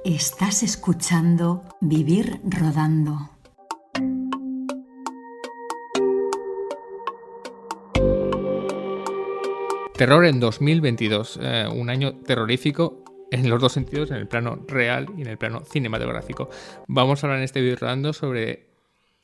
Estás escuchando Vivir Rodando. Terror en 2022, un año terrorífico en los dos sentidos, en el plano real y en el plano cinematográfico. Vamos a hablar en este vídeo rodando sobre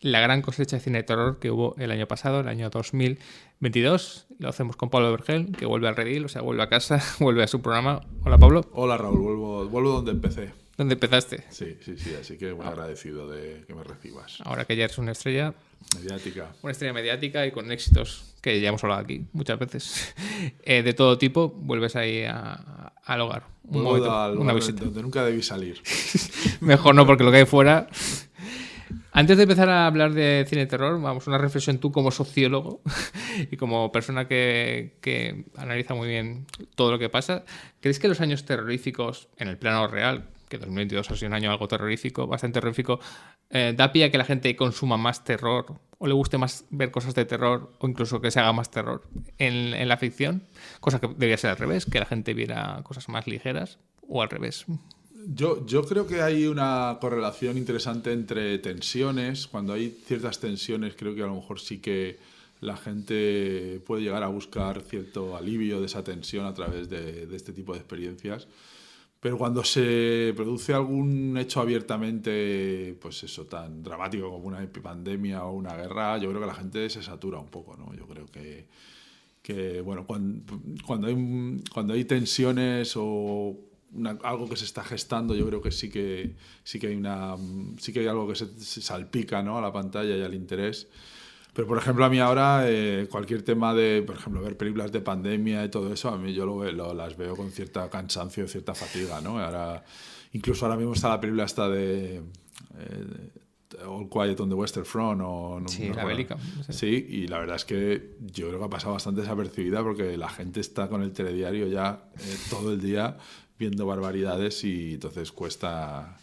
la gran cosecha de cine de terror que hubo el año pasado, el año 2022. Lo hacemos con Pablo Vergel, que vuelve al redil, o sea, vuelve a casa, vuelve a su programa. Hola, Pablo. Hola, Raúl, vuelvo donde empecé. ¿Dónde empezaste? Sí, así que muy agradecido de que me recibas. Ahora que ya eres una estrella Mediática. Una estrella mediática y con éxitos que ya hemos hablado aquí muchas veces, de todo tipo, vuelves ahí al hogar. Vuelvo al una lugar visita. donde nunca debí salir. Mejor no, porque lo que hay fuera... Antes de empezar a hablar de cine de terror, vamos a una reflexión tú como sociólogo y como persona que analiza muy bien todo lo que pasa. ¿Crees que los años terroríficos, en el plano real, que 2022 ha sido un año algo terrorífico, bastante terrorífico, da pie a que la gente consuma más terror o le guste más ver cosas de terror o incluso que se haga más terror en la ficción? Cosa que debería ser al revés, que la gente viera cosas más ligeras, o al revés. Yo creo que hay una correlación interesante entre tensiones. Cuando hay ciertas tensiones, creo que a lo mejor sí que la gente puede llegar a buscar cierto alivio de esa tensión a través de este tipo de experiencias. Pero cuando se produce algún hecho abiertamente, pues eso, tan dramático como una pandemia o una guerra, yo creo que la gente se satura un poco, ¿no? Yo creo que bueno, cuando hay tensiones o algo que se está gestando, yo creo que sí que hay algo que se salpica, ¿no?, a la pantalla y al interés. Pero, por ejemplo, a mí ahora cualquier tema de, por ejemplo, ver películas de pandemia y todo eso, a mí yo las veo con cierta cansancio, cierta fatiga, ¿no? Incluso ahora mismo está la película esta de All Quiet on the Western Front. Sí, la bélica. Sí, y la verdad es que yo creo que ha pasado bastante desapercibida porque la gente está con el telediario ya todo el día viendo barbaridades y entonces cuesta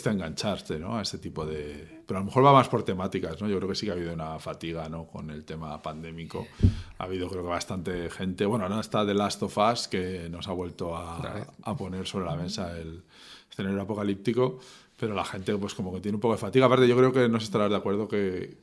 engancharse, ¿no?, a este tipo de... Pero a lo mejor va más por temáticas, ¿no? Yo creo que sí que ha habido una fatiga, ¿no?, con el tema pandémico. Ha habido, creo que, bastante gente... Bueno, ahora está The Last of Us, que nos ha vuelto a poner sobre la mesa el escenario apocalíptico, pero la gente, pues, como que tiene un poco de fatiga. Aparte, yo creo que no se estarás de acuerdo que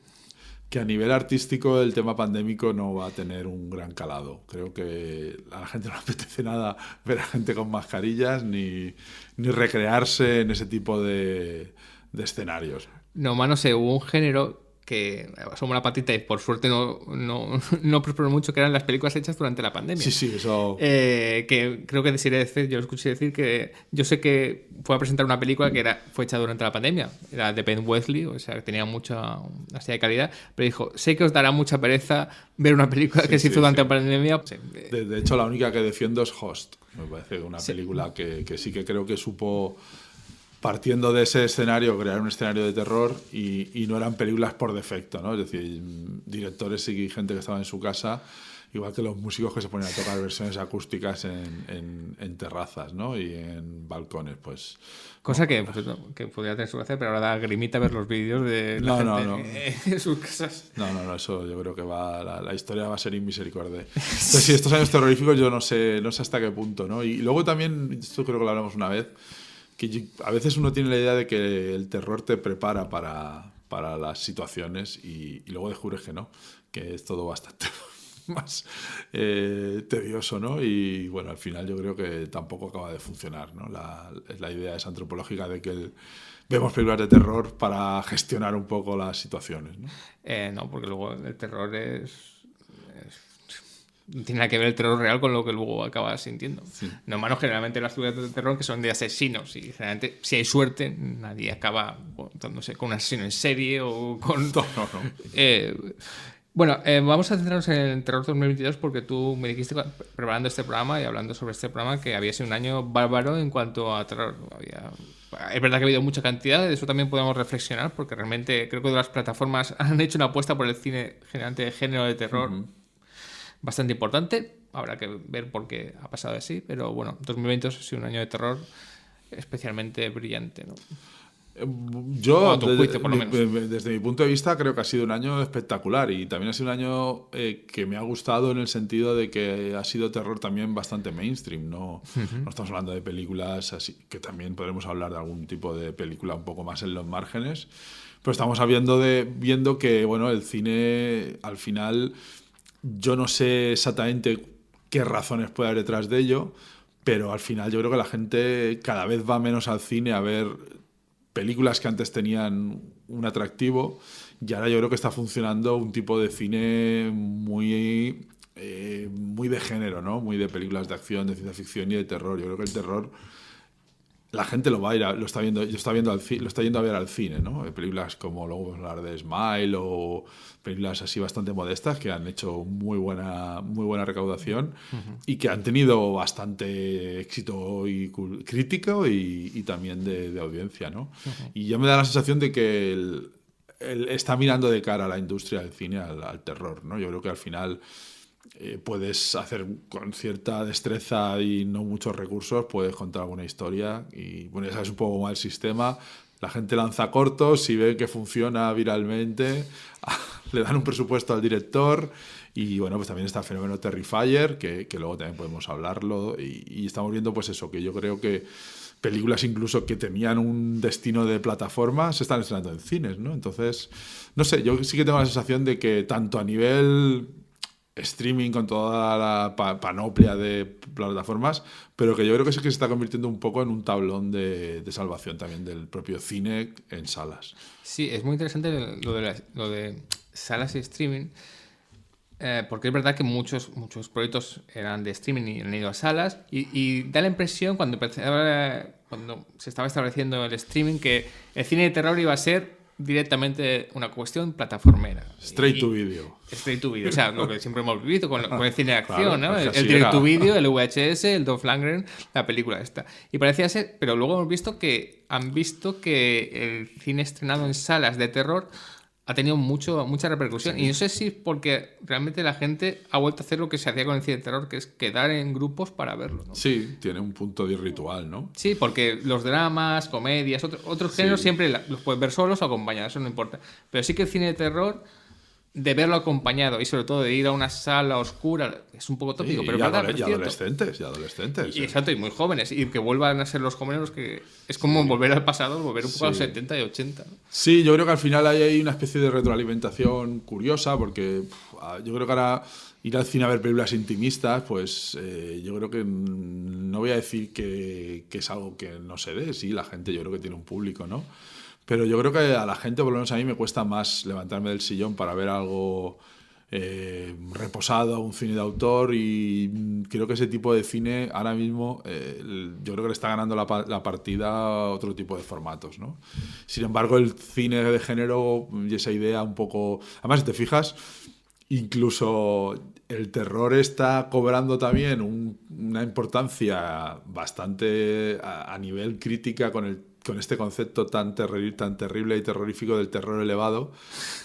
a nivel artístico el tema pandémico no va a tener un gran calado. Creo que a la gente no le apetece nada ver a gente con mascarillas ni recrearse en ese tipo de escenarios. No, mano, sé, hubo un género que asomó la patita y por suerte no prosperó mucho, que eran las películas hechas durante la pandemia. Sí, eso... Que creo que yo lo escuché decir que yo sé que fue a presentar una película que fue hecha durante la pandemia, era de Ben Wesley, o sea, que tenía mucha de calidad, pero dijo, sé que os dará mucha pereza ver una película que se hizo durante la pandemia. Sí. De hecho, la única que defiendo es Host. Me parece una película que sí que creo que supo... partiendo de ese escenario, crear un escenario de terror y no eran películas por defecto, ¿no? Es decir, directores y gente que estaba en su casa, igual que los músicos que se ponen a tocar versiones acústicas en terrazas, ¿no?, y en balcones, pues... Cosa que podría tener su gracia, pero ahora da grimita ver los vídeos de la gente en sus casas. No, eso yo creo que la historia va a ser inmisericordia. Entonces, sí, estos años terroríficos yo no sé hasta qué punto, ¿no? Y luego también, esto creo que lo hablamos una vez, que a veces uno tiene la idea de que el terror te prepara para las situaciones y luego descubres que no, que es todo bastante más tedioso, ¿no? Y bueno, al final yo creo que tampoco acaba de funcionar, ¿no? La idea es antropológica de que vemos películas de terror para gestionar un poco las situaciones, ¿no? No, porque luego el terror no tiene nada que ver el terror real con lo que luego acabas sintiendo. Sí. No, mano, generalmente las películas de terror que son de asesinos y generalmente, si hay suerte, nadie acaba contándose con un asesino en serie o con... No. Bueno, vamos a centrarnos en el terror 2022 porque tú me dijiste preparando este programa y hablando sobre este programa que había sido un año bárbaro en cuanto a terror. Es verdad que ha habido mucha cantidad, de eso también podemos reflexionar porque realmente creo que las plataformas han hecho una apuesta por el cine generante de género de terror bastante importante. Habrá que ver por qué ha pasado así, pero bueno, 2022 ha sido un año de terror especialmente brillante, ¿no? Yo, O tu juicio, por lo menos. desde mi punto de vista, creo que ha sido un año espectacular y también ha sido un año que me ha gustado en el sentido de que ha sido terror también bastante mainstream. No estamos hablando de películas así, que también podremos hablar de algún tipo de película un poco más en los márgenes, pero estamos viendo que bueno, el cine al final, yo no sé exactamente qué razones puede haber detrás de ello, pero al final yo creo que la gente cada vez va menos al cine a ver películas que antes tenían un atractivo y ahora yo creo que está funcionando un tipo de cine muy de género, ¿no? Muy de películas de acción, de ciencia ficción y de terror. Yo creo que el terror la gente lo va a ir lo está viendo, lo está yendo a ver al cine, ¿no? Películas como luego vamos a hablar de Smile o películas así bastante modestas que han hecho muy buena recaudación y que han tenido bastante éxito crítico y también de audiencia, ¿no? Y ya me da la sensación de que él está mirando de cara a la industria del cine al terror, ¿no? Yo creo que al final puedes hacer con cierta destreza y no muchos recursos, puedes contar alguna historia y bueno, ya sabes un poco cómo va el sistema. La gente lanza cortos, si ve que funciona viralmente, le dan un presupuesto al director y bueno, pues también está el fenómeno Terrifier, que luego también podemos hablarlo y estamos viendo pues eso, que yo creo que películas incluso que tenían un destino de plataforma se están estrenando en cines, ¿no? Entonces, no sé, yo sí que tengo la sensación de que tanto a nivel streaming con toda la panoplia de plataformas, pero que yo creo que sí que se está convirtiendo un poco en un tablón de salvación también del propio cine en salas. Sí, es muy interesante lo de salas y streaming, porque es verdad que muchos proyectos eran de streaming y han ido a salas, y da la impresión cuando se estaba estableciendo el streaming que el cine de terror iba a ser directamente una cuestión plataformera. Straight to video. Straight to video, o sea, lo que siempre hemos visto con el cine de acción, claro, ¿no? pues El direct to video, el VHS, el Dolph Lundgren, la película esta. Y parecía ser, pero luego hemos visto que el cine estrenado en salas de terror ha tenido mucha repercusión. Sí. Y no sé si es porque realmente la gente ha vuelto a hacer lo que se hacía con el cine de terror, que es quedar en grupos para verlo, ¿no? Sí, tiene un punto de ritual, ¿no? Sí, porque los dramas, comedias, otros géneros siempre los puedes ver solos o acompañados, eso no importa. Pero sí que el cine de terror, de verlo acompañado y sobre todo de ir a una sala oscura, es un poco tópico, sí, pero y verdad, adolescentes. Y, exacto, y muy jóvenes, y que vuelvan a ser los jóvenes los que es como volver al pasado, volver un poco a los 70 y 80, ¿no? Sí, yo creo que al final hay una especie de retroalimentación curiosa, porque yo creo que ahora ir al cine a ver películas intimistas, pues yo creo que no voy a decir que es algo que no se dé, sí, la gente yo creo que tiene un público, ¿no? Pero yo creo que a la gente, por lo menos a mí, me cuesta más levantarme del sillón para ver algo reposado, un cine de autor, y creo que ese tipo de cine ahora mismo yo creo que le está ganando la partida a otro tipo de formatos, ¿no? Sin embargo, el cine de género y esa idea un poco... Además, si te fijas, incluso el terror está cobrando también una importancia bastante a nivel crítica con este concepto tan terrible y terrorífico del terror elevado,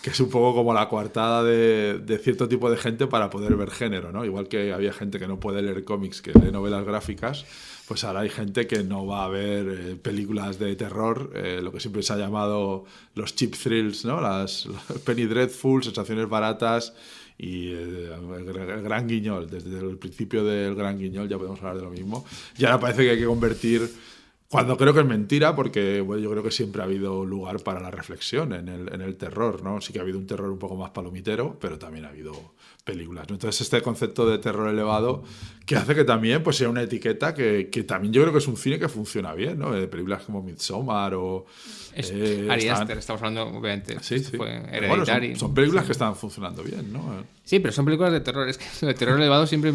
que es un poco como la coartada de cierto tipo de gente para poder ver género, ¿no? Igual que había gente que no puede leer cómics, que lee novelas gráficas, pues ahora hay gente que no va a ver películas de terror, lo que siempre se ha llamado los cheap thrills, ¿no? Los penny dreadful, sensaciones baratas, y el Gran Guiñol. Desde el principio del Gran Guiñol ya podemos hablar de lo mismo. Y ahora parece que hay que convertir... Cuando creo que es mentira, porque bueno, yo creo que siempre ha habido lugar para la reflexión en el terror, ¿no? Sí que ha habido un terror un poco más palomitero, pero también ha habido películas, ¿no? Entonces este concepto de terror elevado que hace que también pues, sea una etiqueta que también yo creo que es un cine que funciona bien, ¿no? De películas como Midsommar o... Ari Aster, estamos hablando, obviamente. Sí. Fue Hereditary. Bueno, son películas que están funcionando bien, ¿no? Sí, pero son películas de terror. Es que el terror elevado siempre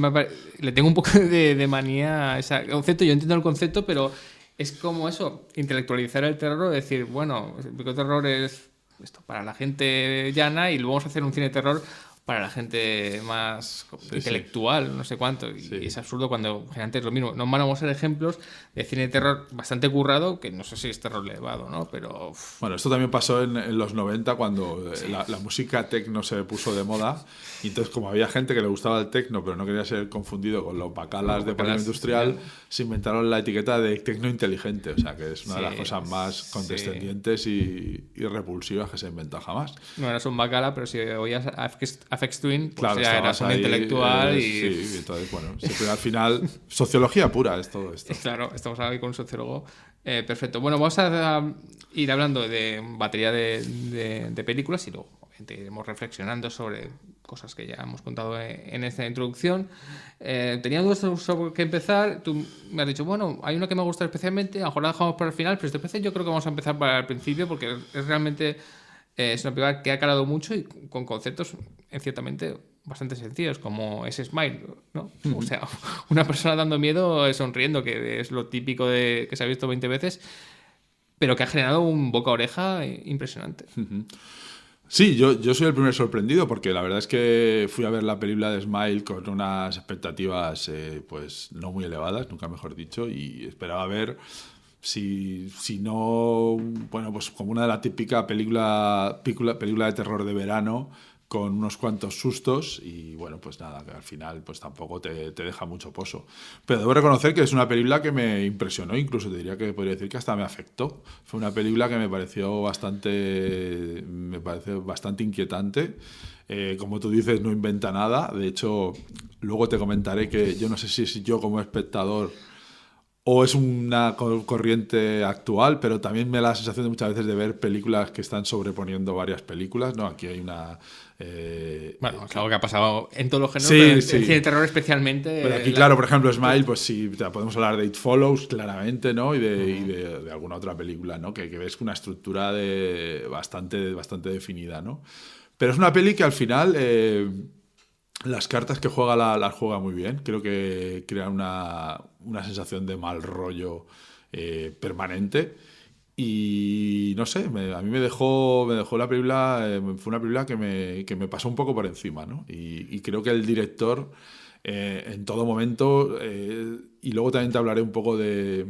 le tengo un poco de manía a ese concepto. Yo entiendo el concepto, pero... Es como eso, intelectualizar el terror, decir, bueno, el terror es esto para la gente llana y luego vamos a hacer un cine de terror para la gente más intelectual, no sé cuánto. Y es absurdo cuando generalmente es lo mismo. No vamos a ser ejemplos de cine de terror bastante currado, que no sé si es terror elevado, ¿no? Pero... Bueno, esto también pasó en los 90 cuando la música techno se puso de moda. Y entonces, como había gente que le gustaba el techno, pero no quería ser confundido con los bacalas de polígono industrial, se inventaron la etiqueta de techno inteligente. O sea, que es una de las cosas más condescendientes y repulsivas que se ha inventado jamás. No eras un bacala, pero si oías Aphex Twin, pues claro, ya eras un ahí, intelectual. Sí, entonces, bueno, siempre al final, sociología pura es todo esto. Claro, estamos ahí con un sociólogo. Perfecto. Bueno, vamos a ir hablando de batería de películas y luego iremos reflexionando sobre cosas que ya hemos contado en esta introducción. Tenía dudas sobre qué empezar. Tú me has dicho, bueno, hay una que me gusta especialmente, a lo mejor la dejamos para el final, pero esta vez yo creo que vamos a empezar para el principio porque es realmente es una película que ha calado mucho y con conceptos ciertamente bastante sencillos, como ese smile, ¿no? O sea, una persona dando miedo sonriendo, que es lo típico que se ha visto 20 veces, pero que ha generado un boca-oreja impresionante. Sí, yo soy el primer sorprendido porque la verdad es que fui a ver la película de Smile con unas expectativas pues no muy elevadas, nunca mejor dicho, y esperaba ver si no, bueno, pues como una de la típica película de terror de verano con unos cuantos sustos y bueno, pues nada, que al final pues tampoco te deja mucho pozo. Pero debo reconocer que es una película que me impresionó, incluso te diría que podría decir que hasta me afectó. Fue una película que me pareció bastante inquietante. Como tú dices, no inventa nada. De hecho, luego te comentaré que yo no sé si yo como espectador o es una corriente actual, pero también me da la sensación de muchas veces de ver películas que están sobreponiendo varias películas, ¿no? Aquí hay una... bueno, es algo que ha pasado en todos los géneros, sí, pero en sí. el cine de terror especialmente... Pero aquí, claro, por ejemplo, Smile, pues sí, podemos hablar de It Follows, claramente, ¿no? Y de alguna otra película, ¿no? Que ves una estructura bastante definida, ¿no? Pero es una peli que al final... las cartas que juega las juega muy bien. Creo que crea una sensación de mal rollo permanente. Y no sé, a mí me dejó la película. Fue una película que me pasó un poco por encima, ¿no? Y creo que el director, en todo momento, y luego también te hablaré un poco de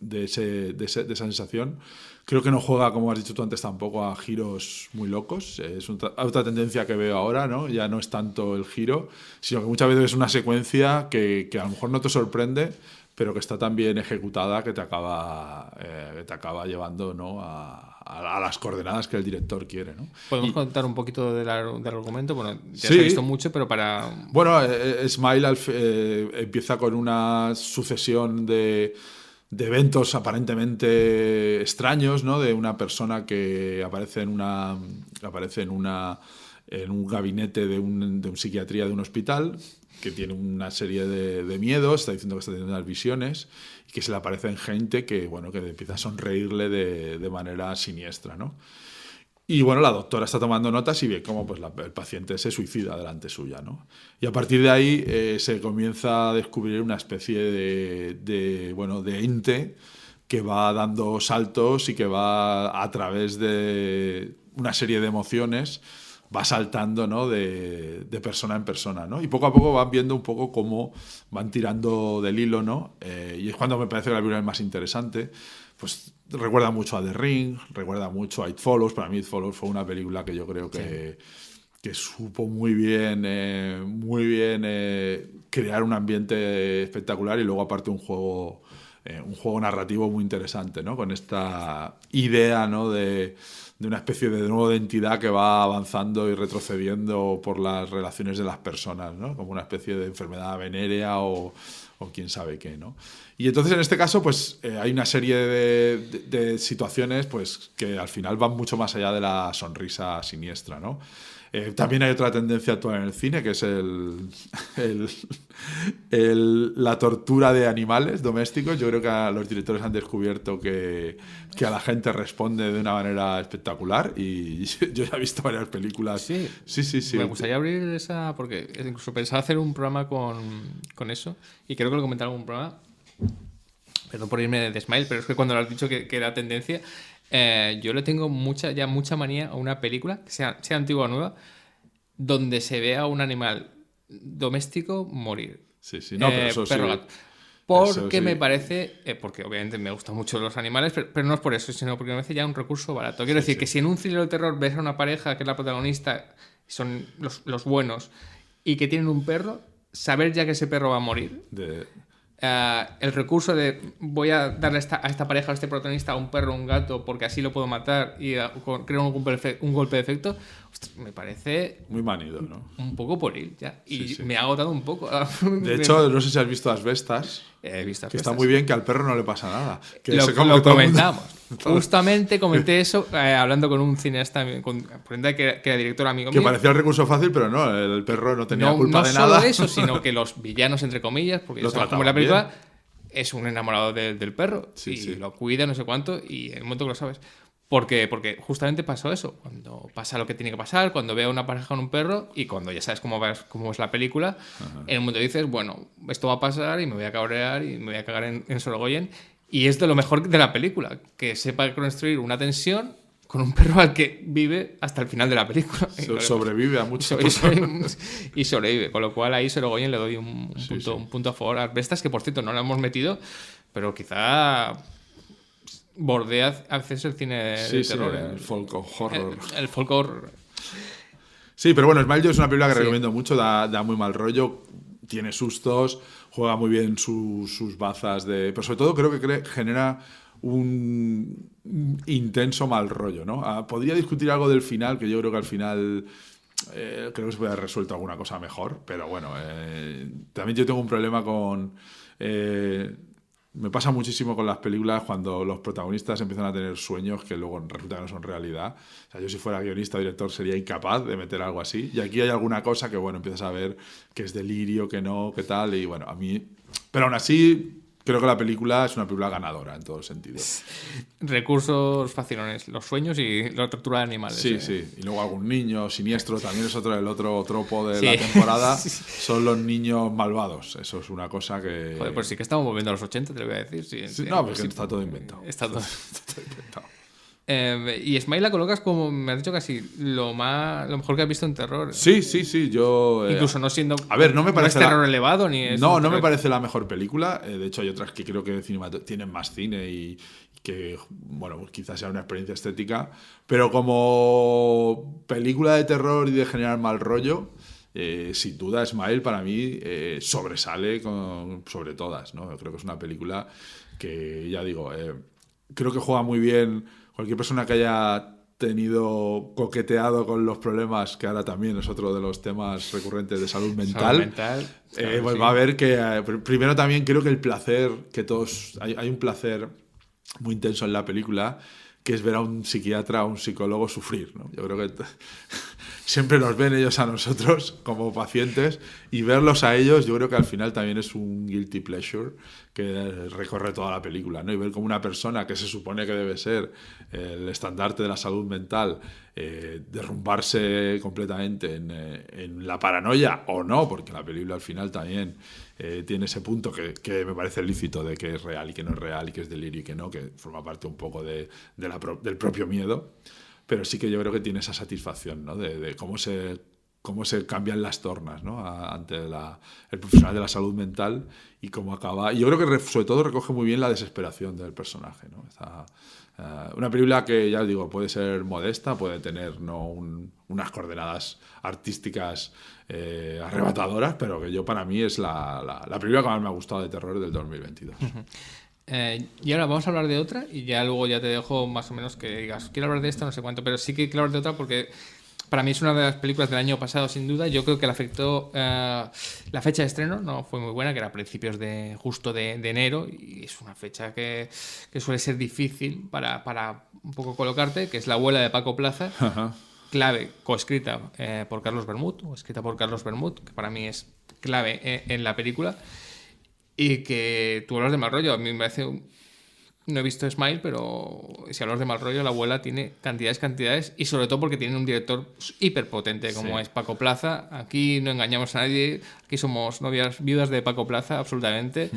esa sensación. Creo que no juega, como has dicho tú antes, tampoco a giros muy locos. Es otra tendencia que veo ahora, ¿no? Ya no es tanto el giro, sino que muchas veces es una secuencia que a lo mejor no te sorprende, pero que está tan bien ejecutada que te acaba llevando, ¿no? a las coordenadas que el director quiere, ¿no? ¿Podemos contar un poquito del argumento? Bueno, ya se ha visto mucho, pero para... Bueno, Smile empieza con una sucesión de eventos aparentemente extraños, ¿no? De una persona que aparece en un gabinete de un psiquiatría de un hospital, que tiene una serie de miedos, está diciendo que está teniendo unas visiones y que se le aparecen gente que, bueno, que empieza a sonreírle de manera siniestra, ¿no? Y bueno, la doctora está tomando notas y ve cómo pues, el paciente se suicida delante suya, ¿no? Y a partir de ahí se comienza a descubrir una especie de ente que va dando saltos y que va a través de una serie de emociones, va saltando, ¿no? de persona en persona, ¿no? Y poco a poco van viendo un poco cómo van tirando del hilo, ¿no? Y es cuando me parece que la película es más interesante. Pues recuerda mucho a The Ring, recuerda mucho a It Follows. Para mí It Follows fue una película que yo creo que supo muy bien crear un ambiente espectacular y luego aparte un juego narrativo muy interesante, ¿no? Con esta idea, ¿no? de una especie de nuevo de entidad que va avanzando y retrocediendo por las relaciones de las personas, ¿no? Como una especie de enfermedad venérea o quién sabe qué, ¿no? Y entonces en este caso pues hay una serie de situaciones pues que al final van mucho más allá de la sonrisa siniestra, ¿no? También hay otra tendencia actual en el cine que es la tortura de animales domésticos. Yo creo que los directores han descubierto que a la gente responde de una manera espectacular y yo ya he visto varias películas. Sí. Sí. Me gustaría abrir esa porque incluso pensaba hacer un programa con eso y creo que lo comenté en algún programa. Perdón por irme de Smile, pero es que cuando lo has dicho que era tendencia, yo le tengo mucha manía a una película, que sea antigua o nueva, donde se vea a un animal doméstico morir. Sí, sí, no, pero eso perro, sí. gato. Porque Eso sí. me parece, porque obviamente me gustan mucho los animales, pero no es por eso, sino porque me parece ya un recurso barato. Quiero decir que si en un thriller de terror ves a una pareja que es la protagonista, son los buenos, y que tienen un perro, saber ya que ese perro va a morir. El recurso de voy a darle a esta pareja, a este protagonista, un perro o un gato, porque así lo puedo matar y creo un golpe de efecto, ostras, me parece Muy manido, ¿no? un poco por ir ya. Y Sí, sí. me ha agotado un poco. De hecho, no sé si has visto Asbestas. He visto Que está muy bien, que al perro no le pasa nada. Que lo se come todo el mundo. comentamos. Justamente comenté eso hablando con un cineasta, que era director amigo Que mío. parecía el recurso fácil, pero no, el perro no tenía culpa no de solo nada. eso, sino que los villanos, entre comillas, porque Lo ya sabes cómo es la trataban película, es un enamorado del perro. Sí, y sí. lo cuida, no sé cuánto, y en el momento que lo sabes. Porque justamente pasó eso. Cuando pasa lo que tiene que pasar, cuando veo a una pareja con un perro y cuando ya sabes cómo es la película, en un momento dices, bueno, esto va a pasar y me voy a cabrear y me voy a cagar en Sorogoyen. Y es de lo mejor de la película, que sepa construir una tensión con un perro al que vive hasta el final de la película. Sobrevive a mucho. Y sobrevive. Con lo cual ahí Sorogoyen le doy un punto a favor. Asbestas, que por cierto no lo hemos metido, pero quizá bordea a veces el cine de terror. El folk horror. El folk horror. Sí, pero bueno, Smile Yo es una película que recomiendo mucho, da muy mal rollo, tiene sustos, juega muy bien sus bazas de... Pero sobre todo creo que genera un intenso mal rollo, ¿no? Podría discutir algo del final, que yo creo que al final... creo que se puede haber resuelto alguna cosa mejor, pero bueno, también yo tengo un problema con... me pasa muchísimo con las películas cuando los protagonistas empiezan a tener sueños que luego resulta que no son realidad. O sea, yo si fuera guionista o director sería incapaz de meter algo así. Y aquí hay alguna cosa que, bueno, empiezas a ver que es delirio, que no, que tal. Y bueno, a mí... Pero aún así, creo que la película es una película ganadora en todos sentidos. Recursos facilones, los sueños y la tortura de animales. Sí, sí. Y luego algún niño siniestro también es el otro tropo de Sí. la temporada. Son los niños malvados. Eso es una cosa que... Joder, pues sí que estamos volviendo a los 80, te lo voy a decir. Sí, Sí, sí, no, porque sí. está todo inventado. Está todo. Está todo inventado. Y Smile la colocas como, me has dicho, casi lo mejor que has visto en terror. Sí, sí, sí. Yo... Incluso no siendo... A ver, no me parece... No es terror elevado ni es... No me parece la mejor película. De hecho, hay otras que creo que tienen más cine y que, bueno, pues quizás sea una experiencia estética. Pero como película de terror y de generar mal rollo, sin duda Smile para mí sobresale sobre todas, ¿no? Yo creo que es una película que, ya digo, creo que juega muy bien. Cualquier persona que haya coqueteado con los problemas, que ahora también es otro de los temas recurrentes de salud mental, pues sí. va a ver que primero también creo que el placer, que todos, hay un placer muy intenso en la película, que es ver a un psiquiatra, a un psicólogo sufrir, ¿no? Yo creo que siempre nos ven ellos a nosotros como pacientes y verlos a ellos yo creo que al final también es un guilty pleasure que recorre toda la película, ¿no? Y ver cómo una persona que se supone que debe ser el estandarte de la salud mental derrumbarse completamente en la paranoia o no, porque la película al final también tiene ese punto que me parece lícito de que es real y que no es real y que es delirio y que no, que forma parte un poco del propio miedo. Pero sí que yo creo que tiene esa satisfacción, ¿no? De cómo se cambian las tornas, ¿no? Ante el profesional de la salud mental y cómo acaba. Y yo creo que sobre todo recoge muy bien la desesperación del personaje, ¿no? Una película que, ya os digo, puede ser modesta, puede tener unas coordenadas artísticas arrebatadoras, pero que para mí es la película que más me ha gustado de terror del 2022. Y ahora vamos a hablar de otra y ya luego ya te dejo más o menos que digas, quiero hablar de esta, no sé cuánto, pero sí que quiero hablar de otra porque para mí es una de las películas del año pasado sin duda. Yo creo que le afectó la fecha de estreno, no fue muy buena, que era a principios de enero, y es una fecha que suele ser difícil para un poco colocarte, que es La abuela de Paco Plaza. Clave, coescrita por Carlos Bermud, o escrita por Carlos Bermud, que para mí es clave en la película. Y que tú hablas de mal rollo, a mí me parece... No he visto Smile, pero si hablas de mal rollo, La abuela tiene cantidades, y sobre todo porque tiene un director hiperpotente como es Paco Plaza. Aquí no engañamos a nadie, aquí somos novias viudas de Paco Plaza, absolutamente.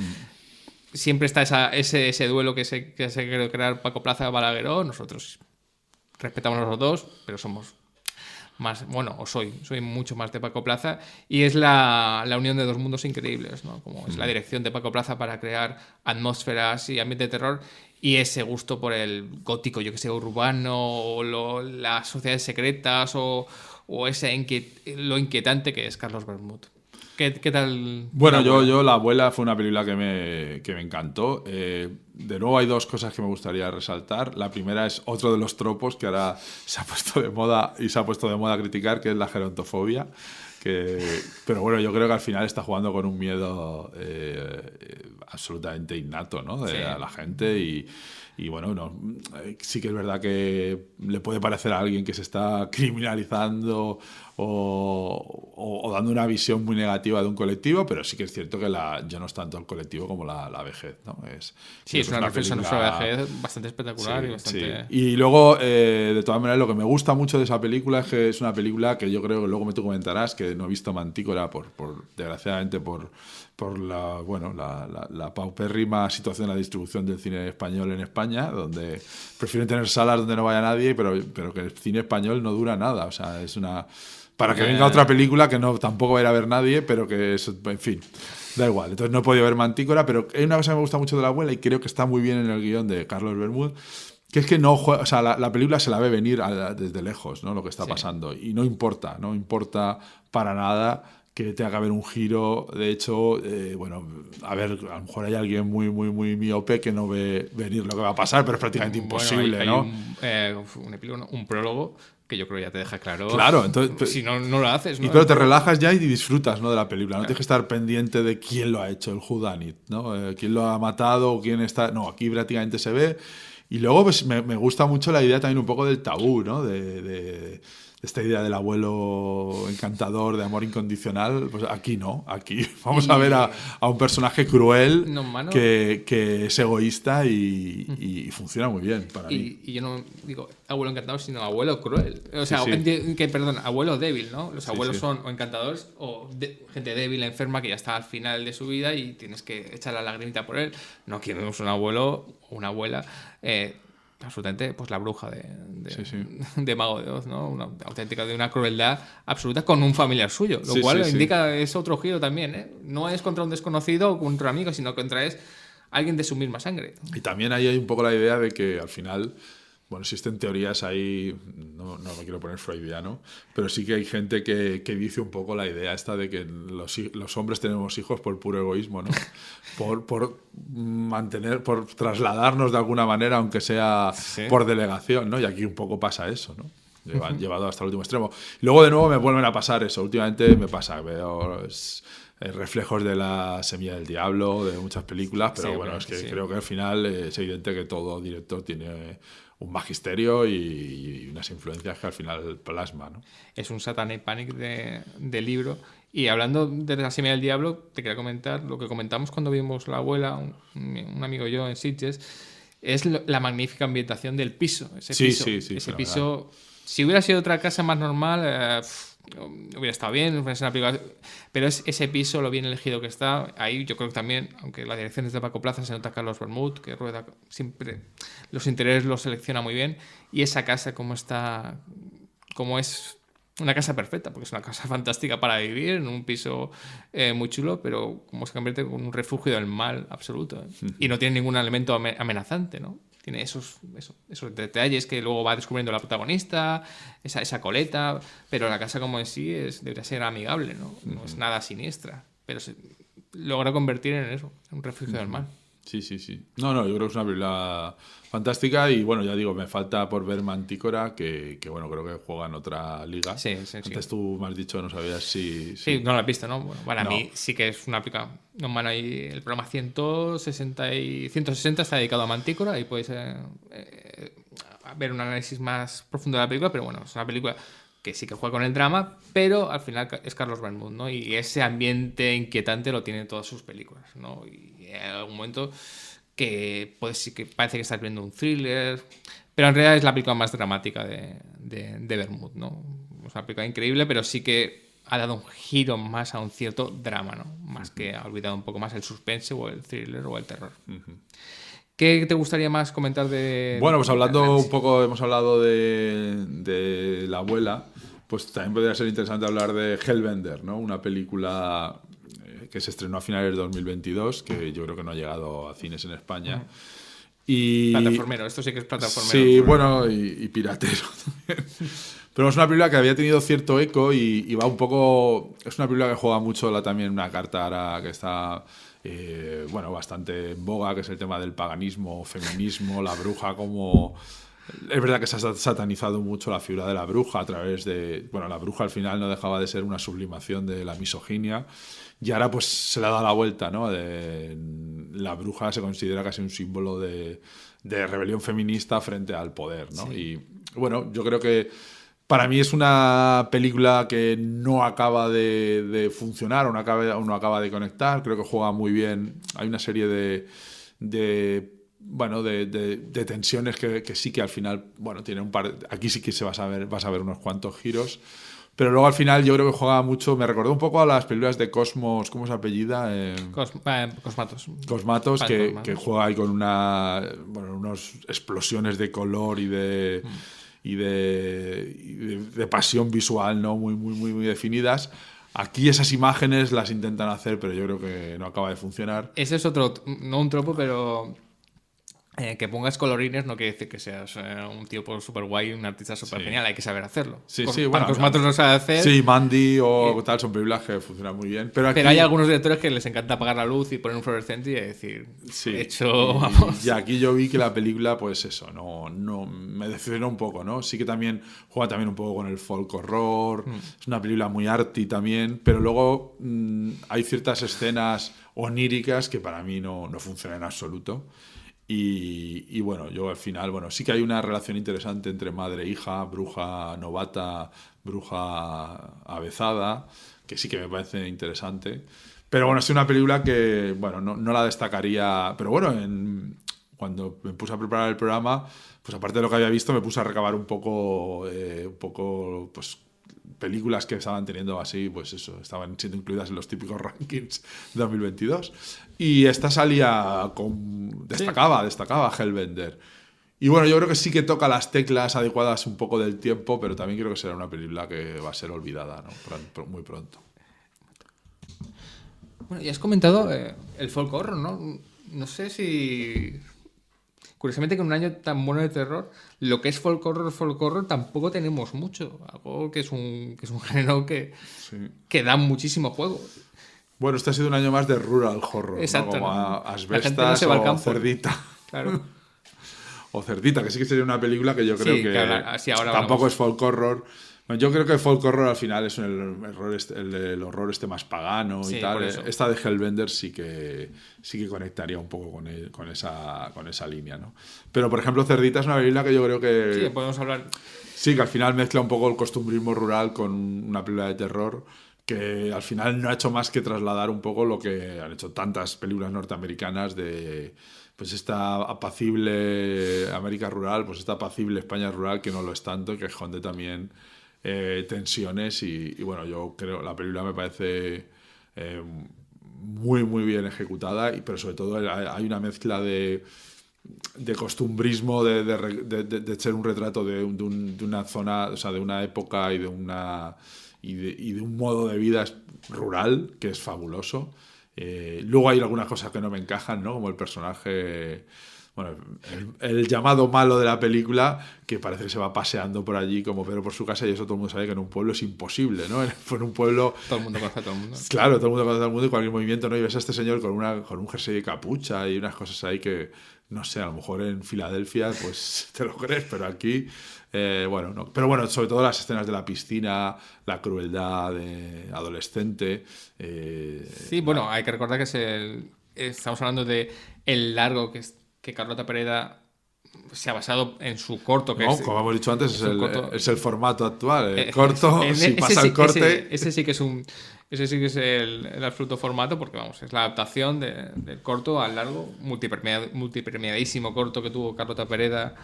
Siempre está ese duelo que se quiere crear Paco Plaza-Balagueró. Nosotros respetamos a los dos, pero somos más, bueno, o soy mucho más de Paco Plaza, y es la unión de dos mundos increíbles, ¿no? Como es la dirección de Paco Plaza para crear atmósferas y ambiente de terror, y ese gusto por el gótico, yo que sé, urbano, o las sociedades secretas, o lo inquietante que es Carlos Bermud. ¿Qué tal? Bueno, yo La abuela fue una película que me encantó. De nuevo hay dos cosas que me gustaría resaltar. La primera es otro de los tropos que ahora se ha puesto de moda y se ha puesto de moda a criticar, que es la gerontofobia. Pero bueno, yo creo que al final está jugando con un miedo absolutamente innato, ¿no? A la gente y bueno, no, sí que es verdad que le puede parecer a alguien que se está criminalizando o dando una visión muy negativa de un colectivo, pero sí que es cierto que ya no es tanto el colectivo como la vejez, ¿no? Es una reflexión sobre la vejez bastante espectacular y bastante... Sí. Y luego, de todas maneras, lo que me gusta mucho de esa película es que es una película que yo creo que luego me tú comentarás, que no he visto Mantícora desgraciadamente por la paupérrima situación de la distribución del cine español en España, donde prefieren tener salas donde no vaya nadie, pero que el cine español no dura nada. O sea, es una... Para que venga otra película que tampoco va a ir a ver nadie, pero que es... En fin, da igual. Entonces no he podido ver Mantícora, pero hay una cosa que me gusta mucho de La abuela y creo que está muy bien en el guión de Carlos Bermúdez, que es que no juega, o sea, la película se la ve venir desde lejos, ¿no? Lo que está pasando. Y no importa para nada que tenga que haber un giro. De hecho, a lo mejor hay alguien muy, muy, muy miope que no ve venir lo que va a pasar, pero es prácticamente imposible, hay ¿no? Un epílogo, un prólogo que yo creo ya te deja claro. Claro, entonces... Si no lo haces, ¿no? Pero te relajas ya y disfrutas, ¿no?, de la película. No tienes que estar pendiente de quién lo ha hecho, el whodunit, ¿no? Quién lo ha matado, quién está... No, aquí prácticamente se ve. Y luego pues me gusta mucho la idea también un poco del tabú, ¿no? De esta idea del abuelo encantador, de amor incondicional. Pues aquí no, aquí vamos a ver a un personaje cruel que es egoísta y funciona muy bien para mí. Y yo no digo abuelo encantador, sino abuelo cruel. O sea, perdón, abuelo débil, ¿no? Los abuelos son o encantadores o gente débil, enferma, que ya está al final de su vida y tienes que echar la lagrimita por él. No queremos un abuelo o una abuela... absolutamente, pues la bruja de Mago de Oz, ¿no? Una auténtica, de una crueldad absoluta con un familiar suyo, lo cual indica es otro giro también, ¿eh? No es contra un desconocido o contra un amigo, sino contra alguien de su misma sangre. Y también ahí hay un poco la idea de que al final, bueno, existen teorías ahí, no me quiero poner freudiano, pero sí que hay gente que dice un poco la idea esta de que los hombres tenemos hijos por puro egoísmo, ¿no? por trasladarnos de alguna manera, aunque sea por delegación, ¿no? Y aquí un poco pasa eso, ¿no? Llevado hasta el último extremo. Luego de nuevo me vuelven a pasar eso. Últimamente me pasa, veo reflejos de La semilla del diablo, de muchas películas, pero creo que al final es evidente que todo director tiene un magisterio y unas influencias que al final plasma, ¿no? Es un Satanic Panic de libro. Y hablando de La semilla del diablo, te quería comentar lo que comentamos cuando vimos La abuela, un amigo y yo en Sitges, es la magnífica ambientación del piso. Ese piso, si hubiera sido otra casa más normal, hubiera estado bien, pero ese piso, lo bien elegido que está. Ahí yo creo que también, aunque la dirección es de Paco Plaza, se nota Carlos Bermud, que rueda siempre, los interiores los selecciona muy bien, y esa casa como es una casa perfecta, porque es una casa fantástica para vivir, en un piso muy chulo, pero como se convierte en un refugio del mal absoluto, ¿eh? Y no tiene ningún elemento amenazante, ¿no? Tiene esos detalles que luego va descubriendo la protagonista, esa coleta, pero la casa como en sí debería ser amigable, ¿no? No es nada siniestra, pero se logra convertir en eso, en un refugio del mal. Sí. No, yo creo que es una película fantástica y bueno, ya digo, me falta por ver Mantícora, que bueno, creo que juega en otra liga. Sí. Antes tú me has dicho, no sabías si... Sí, no la has visto, ¿no? Bueno, para mí sí que es una película... Bueno, ahí el programa 160 está dedicado a Mantícora y puedes ver un análisis más profundo de la película, pero bueno, es una película que sí que juega con el drama, pero al final es Carlos Bermud, ¿no? Y ese ambiente inquietante lo tiene en todas sus películas, ¿no? Y en algún momento que parece que estás viendo un thriller, pero en realidad es la película más dramática de Bermud, ¿no? Es una película increíble, pero sí que ha dado un giro más a un cierto drama, ¿no? Más que ha olvidado un poco más el suspense o el thriller o el terror. ¿Qué te gustaría más comentar de... Bueno, pues hablando un poco, hemos hablado de La abuela. pues también podría ser interesante hablar de Hellbender, ¿no? Una película que se estrenó a finales de 2022, que yo creo que no ha llegado a cines en España. Y... Plataformero, esto sí que es plataformero. Sí, bueno, y piratero también. Pero es una película que había tenido cierto eco y va un poco... Es una película que juega mucho también una carta ahora que está... bueno, bastante en boga, que es el tema del paganismo, feminismo, la bruja como... Es verdad que se ha satanizado mucho la figura de la bruja a través de... Bueno, la bruja al final no dejaba de ser una sublimación de la misoginia y ahora pues se le ha dado la vuelta, ¿no? La bruja se considera casi un símbolo de rebelión feminista frente al poder, ¿no? Sí. Y bueno, yo creo que para mí es una película que no acaba de funcionar o no acaba de conectar. Creo que juega muy bien. Hay una serie de tensiones que sí que al final, bueno, tiene un par... Aquí sí que vas a ver unos cuantos giros. Pero luego al final yo creo que juega mucho... Me recordó un poco a las películas de Cosmos... ¿Cómo se apellida? Cosmatos. Cosmatos, que juega ahí con unas explosiones de color y de pasión visual, ¿no? Muy, muy, muy, muy definidas. Aquí esas imágenes las intentan hacer, pero yo creo que no acaba de funcionar. Ese es otro, no un tropo, pero que pongas colorines no quiere decir que seas un tío súper guay, un artista súper genial. Hay que saber hacerlo. Sí, bueno. Cosmatos no sabe hacer. Sí, Mandy o tal son películas que funcionan muy bien. Pero hay algunos directores que les encanta apagar la luz y poner un fluorescente y decir, vamos. Y aquí yo vi que la película, pues eso, no me decepcionó un poco, ¿no? Sí que también juega también un poco con el folk horror. Es una película muy arty también, pero luego hay ciertas escenas oníricas que para mí no funcionan en absoluto. Y bueno, yo al final, bueno, sí que hay una relación interesante entre madre e hija, bruja novata, bruja avezada, que sí que me parece interesante. Pero bueno, es una película que, bueno, no la destacaría. Pero bueno, cuando me puse a preparar el programa, pues aparte de lo que había visto, me puse a recabar un poco pues películas que estaban teniendo así, pues eso, estaban siendo incluidas en los típicos rankings de 2022. Y esta salía destacaba Hellbender. Y bueno, yo creo que sí que toca las teclas adecuadas un poco del tiempo, pero también creo que será una película que va a ser olvidada, ¿no? Muy pronto. Bueno, y has comentado el folk horror, ¿no? No sé si... Curiosamente, con un año tan bueno de terror, lo que es folk horror tampoco tenemos mucho. Algo que es un género que da muchísimo juego. Bueno, este ha sido un año más de rural horror, exacto, ¿no? Como Asbestas o Cerdita. Claro. O Cerdita, que sí que sería una película que yo creo que ahora tampoco es folk horror. Bueno, yo creo que folk horror al final es el horror más pagano y tal. Esta de Hellbender sí que conectaría un poco con esa línea, ¿no? Pero, por ejemplo, Cerdita es una película que yo creo que... Sí, podemos hablar... Sí, que al final mezcla un poco el costumbrismo rural con una película de terror que al final no ha hecho más que trasladar un poco lo que han hecho tantas películas norteamericanas de... pues esta apacible América rural, pues esta apacible España rural que no lo es tanto, que esconde también... tensiones y bueno, yo creo la película me parece muy muy bien ejecutada, pero sobre todo hay una mezcla de costumbrismo, de ser un retrato de una zona, o sea, de una época y de un modo de vida rural que es fabuloso. Luego hay algunas cosas que no me encajan, ¿no? Como el personaje... Bueno, el llamado malo de la película, que parece que se va paseando por allí como Pedro por su casa, y eso todo el mundo sabe que en un pueblo es imposible, ¿no? En un pueblo... Todo el mundo conoce a todo el mundo. Claro, todo el mundo conoce a todo el mundo y cualquier movimiento, ¿no? Y ves a este señor con un jersey de capucha y unas cosas ahí que, no sé, a lo mejor en Filadelfia pues te lo crees, pero aquí, bueno, no. Pero bueno, sobre todo las escenas de la piscina, la crueldad adolescente. Sí, bueno, hay que recordar que estamos hablando de El Largo, que Carlota Pereda se ha basado en su corto. Como hemos dicho antes, es el formato actual. El corto, si pasa el corte... Ese sí que es el absoluto formato, porque vamos, es la adaptación del corto al largo, multipremiadísimo corto que tuvo Carlota Pereda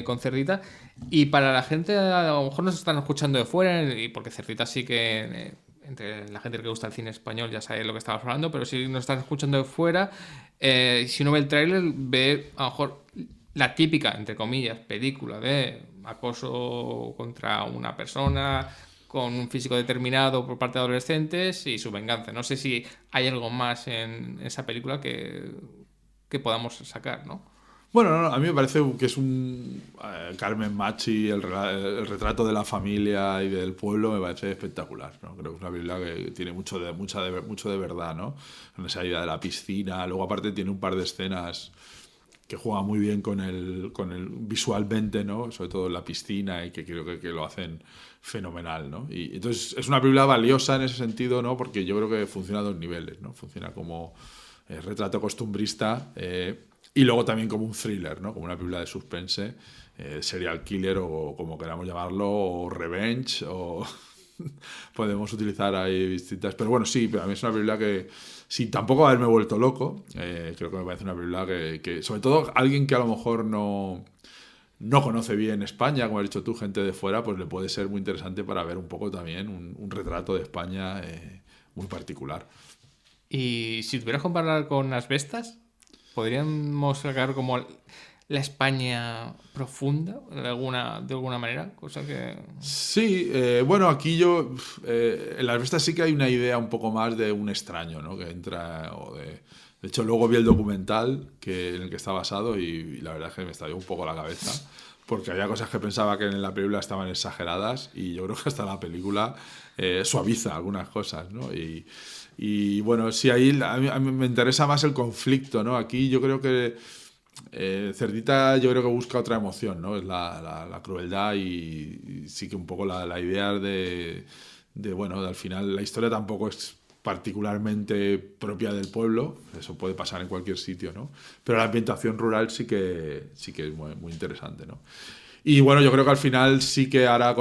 con Cerdita. Y para la gente, a lo mejor nos están escuchando de fuera, y porque Cerdita sí que... entre la gente que gusta el cine español ya sabe lo que estamos hablando, pero si nos están escuchando de fuera, si uno ve el tráiler, ve a lo mejor la típica, entre comillas, película de acoso contra una persona, con un físico determinado por parte de adolescentes y su venganza. No sé si hay algo más en esa película que podamos sacar, ¿no? Bueno, no, a mí me parece que es un Carmen Machi, el retrato de la familia y del pueblo me parece espectacular, ¿no? Creo que es una película que tiene mucho de verdad, ¿no? Con esa idea de la piscina, luego aparte tiene un par de escenas que juegan muy bien con el visualmente, ¿no? Sobre todo en la piscina y que creo que lo hacen fenomenal, ¿no? Y entonces es una película valiosa en ese sentido, ¿no? Porque yo creo que funciona a dos niveles, ¿no? Funciona como retrato costumbrista y luego también como un thriller, ¿no? Como una película de suspense, serial killer o como queramos llamarlo, o revenge, o podemos utilizar ahí distintas. Pero bueno, sí, pero a mí es una película que, sin tampoco haberme vuelto loco, creo que me parece una película que sobre todo alguien que a lo mejor no conoce bien España, como has dicho tú, gente de fuera, pues le puede ser muy interesante para ver un poco también un retrato de España muy particular. Y si tuvieras que comparar con Asbestas, podríamos sacar como la España profunda de alguna manera, cosa que... Sí, bueno, aquí yo en las bestas sí que hay una idea un poco más de un extraño, ¿no? Que entra de hecho luego vi el documental en el que está basado y la verdad es que me estalló un poco la cabeza porque había cosas que pensaba que en la película estaban exageradas y yo creo que hasta la película suaviza algunas cosas, ¿no? Y bueno, sí, ahí a mí me interesa más el conflicto, ¿no? Aquí yo creo que Cerdita yo creo que busca otra emoción, ¿no? Es la crueldad y sí que un poco la idea bueno, al final la historia tampoco es particularmente propia del pueblo, eso puede pasar en cualquier sitio, ¿no? Pero la ambientación rural sí que es muy, muy interesante, ¿no? Y bueno, yo creo que al final sí que ahora,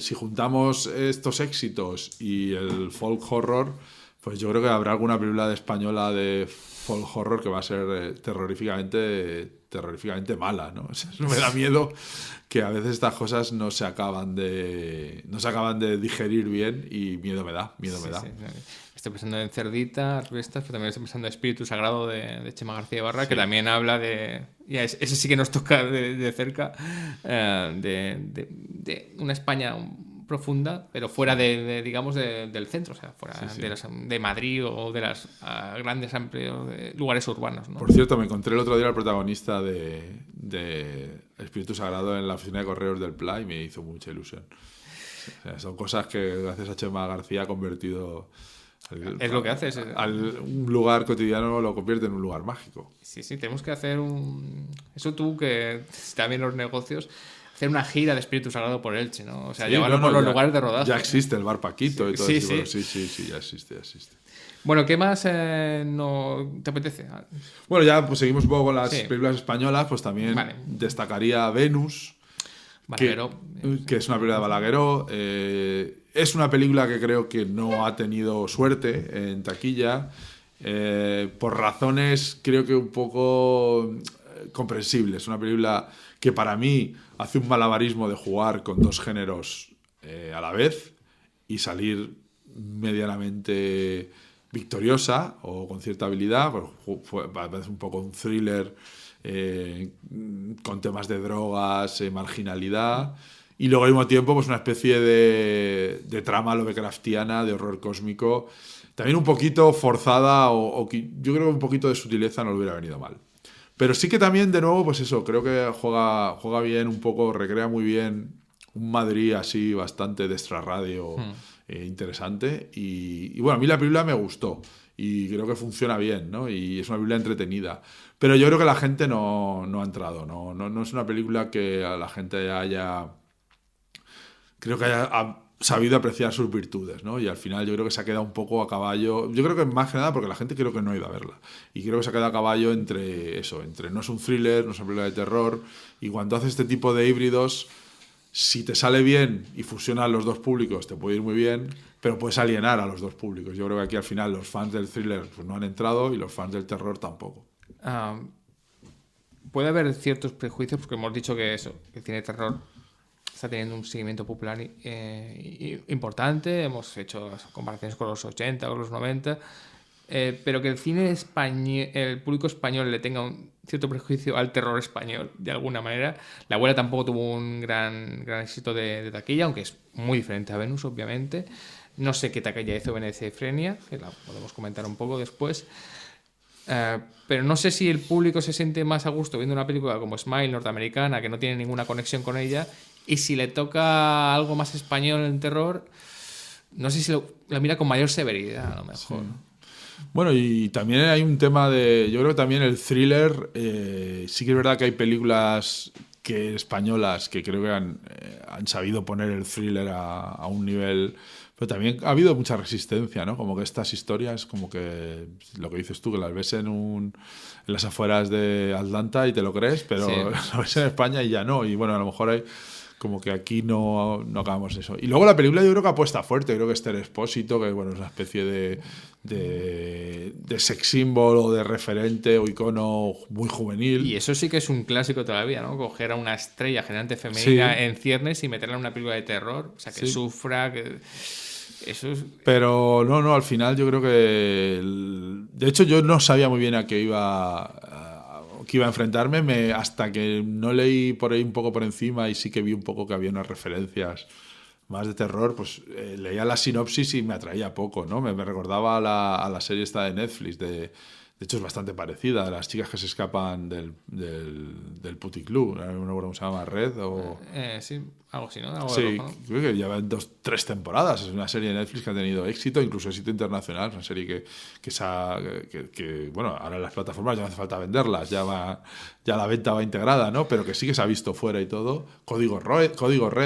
si juntamos estos éxitos y el folk horror, pues yo creo que habrá alguna película española de folk horror que va a ser terroríficamente mala, ¿no? O sea, me da miedo que a veces estas cosas no se acaban de digerir bien y miedo me da. Sí. Estoy pensando en Cerdita, Asbestas, pero también estoy pensando en Espíritu Sagrado de Chema García Ibarra, que también habla de... ese sí que nos toca de cerca, de una España profunda, pero fuera digamos, del centro, o sea, fuera de Madrid o de las grandes, amplios lugares urbanos, ¿no? Por cierto, me encontré el otro día al protagonista de Espíritu Sagrado en la oficina de correos del PLA y me hizo mucha ilusión. O sea, son cosas que gracias a Chema García ha convertido... Es lo que haces. Un lugar cotidiano lo convierte en un lugar mágico. Sí, tenemos que hacer eso tú, que también los negocios, hacer una gira de Espíritu Sagrado por Elche, ¿no? O sea, llevarlo por los lugares de rodaje. Ya existe el Bar Paquito y todo eso. Sí. Bueno, sí, ya existe. Bueno, ¿qué más no te apetece? Bueno, ya pues seguimos un poco con las películas españolas, pues también destacaría Venus, Balagueró. Que es una película de Balagueró. Es una película que creo que no ha tenido suerte en taquilla, por razones creo que un poco comprensibles. Es una película que para mí hace un malabarismo de jugar con dos géneros a la vez y medianamente victoriosa o con cierta habilidad. Parece un poco un thriller con temas de drogas, marginalidad, y luego al mismo tiempo pues una especie de trama lovecraftiana, de horror cósmico, también un poquito forzada o yo creo que un poquito de sutileza no le hubiera venido mal. Pero sí que también, de nuevo, pues eso, creo que juega bien un poco, recrea muy bien un Madrid así bastante de extrarradio interesante. Y bueno, a mí la película me gustó y creo que funciona bien, ¿no? Y es una película entretenida. Pero yo creo que la gente no ha entrado, no es una película que a la gente haya sabido apreciar sus virtudes, ¿no? Y al final yo creo que se ha quedado un poco a caballo. Yo creo que más que nada porque la gente creo que no ha ido a verla. Y creo que se ha quedado a caballo entre no es un thriller, no es una película de terror. Y cuando haces este tipo de híbridos, si te sale bien y fusionan los dos públicos, te puede ir muy bien, pero puedes alienar a los dos públicos. Yo creo que aquí al final los fans del thriller pues, no han entrado y los fans del terror tampoco. Puede haber ciertos prejuicios, porque hemos dicho que el cine de terror está teniendo un seguimiento popular importante. Hemos hecho comparaciones con los 80, con los 90, pero que el cine español, el público español le tenga un cierto prejuicio al terror español, de alguna manera. La abuela tampoco tuvo un gran éxito de taquilla, aunque es muy diferente a Venus, obviamente. No sé qué taquilla hizo Venecia y Frenia, que la podemos comentar un poco después. Pero no sé si el público se siente más a gusto viendo una película como Smile, norteamericana, que no tiene ninguna conexión con ella, y si le toca algo más español en terror, no sé si lo mira con mayor severidad, a lo mejor. Sí. Bueno, y también hay un tema de... Yo creo que también el thriller... sí que es verdad que hay películas españolas que creo que han sabido poner el thriller a un nivel... Pero también ha habido mucha resistencia, ¿no? Como que estas historias, como que lo que dices tú, que las ves en las afueras de Atlanta y te lo crees, pero Sí. lo ves en España y ya no. Y bueno, a lo mejor hay... Como que aquí no acabamos eso. Y luego la película yo creo que apuesta fuerte. Creo que Esther Expósito, que bueno, es una especie de sex symbol o de referente o icono muy juvenil. Y eso sí que es un clásico todavía, ¿no? Coger a una estrella generante femenina Sí. en ciernes y meterla en una película de terror. O sea, que Sí. sufra, que... Eso es... Pero no, al final yo creo que... De hecho, yo no sabía muy bien a qué iba a enfrentarme hasta que no leí por ahí un poco por encima y sí que vi un poco que había unas referencias más de terror, pues leía la sinopsis y me atraía poco, ¿no? Me recordaba a la serie esta de Netflix, de hecho es bastante parecida, de las chicas que se escapan del puticlub, no me acuerdo cómo se llama, Red o... sí, algo así, ¿no? Algo de Sí, rojo, ¿no? creo que lleva 3 temporadas. Es una serie de Netflix que ha tenido éxito, incluso éxito internacional. Es una serie que, bueno, ahora en las plataformas ya no hace falta venderlas, ya la venta va integrada, ¿no? Pero que sí que se ha visto fuera y todo. Código Red,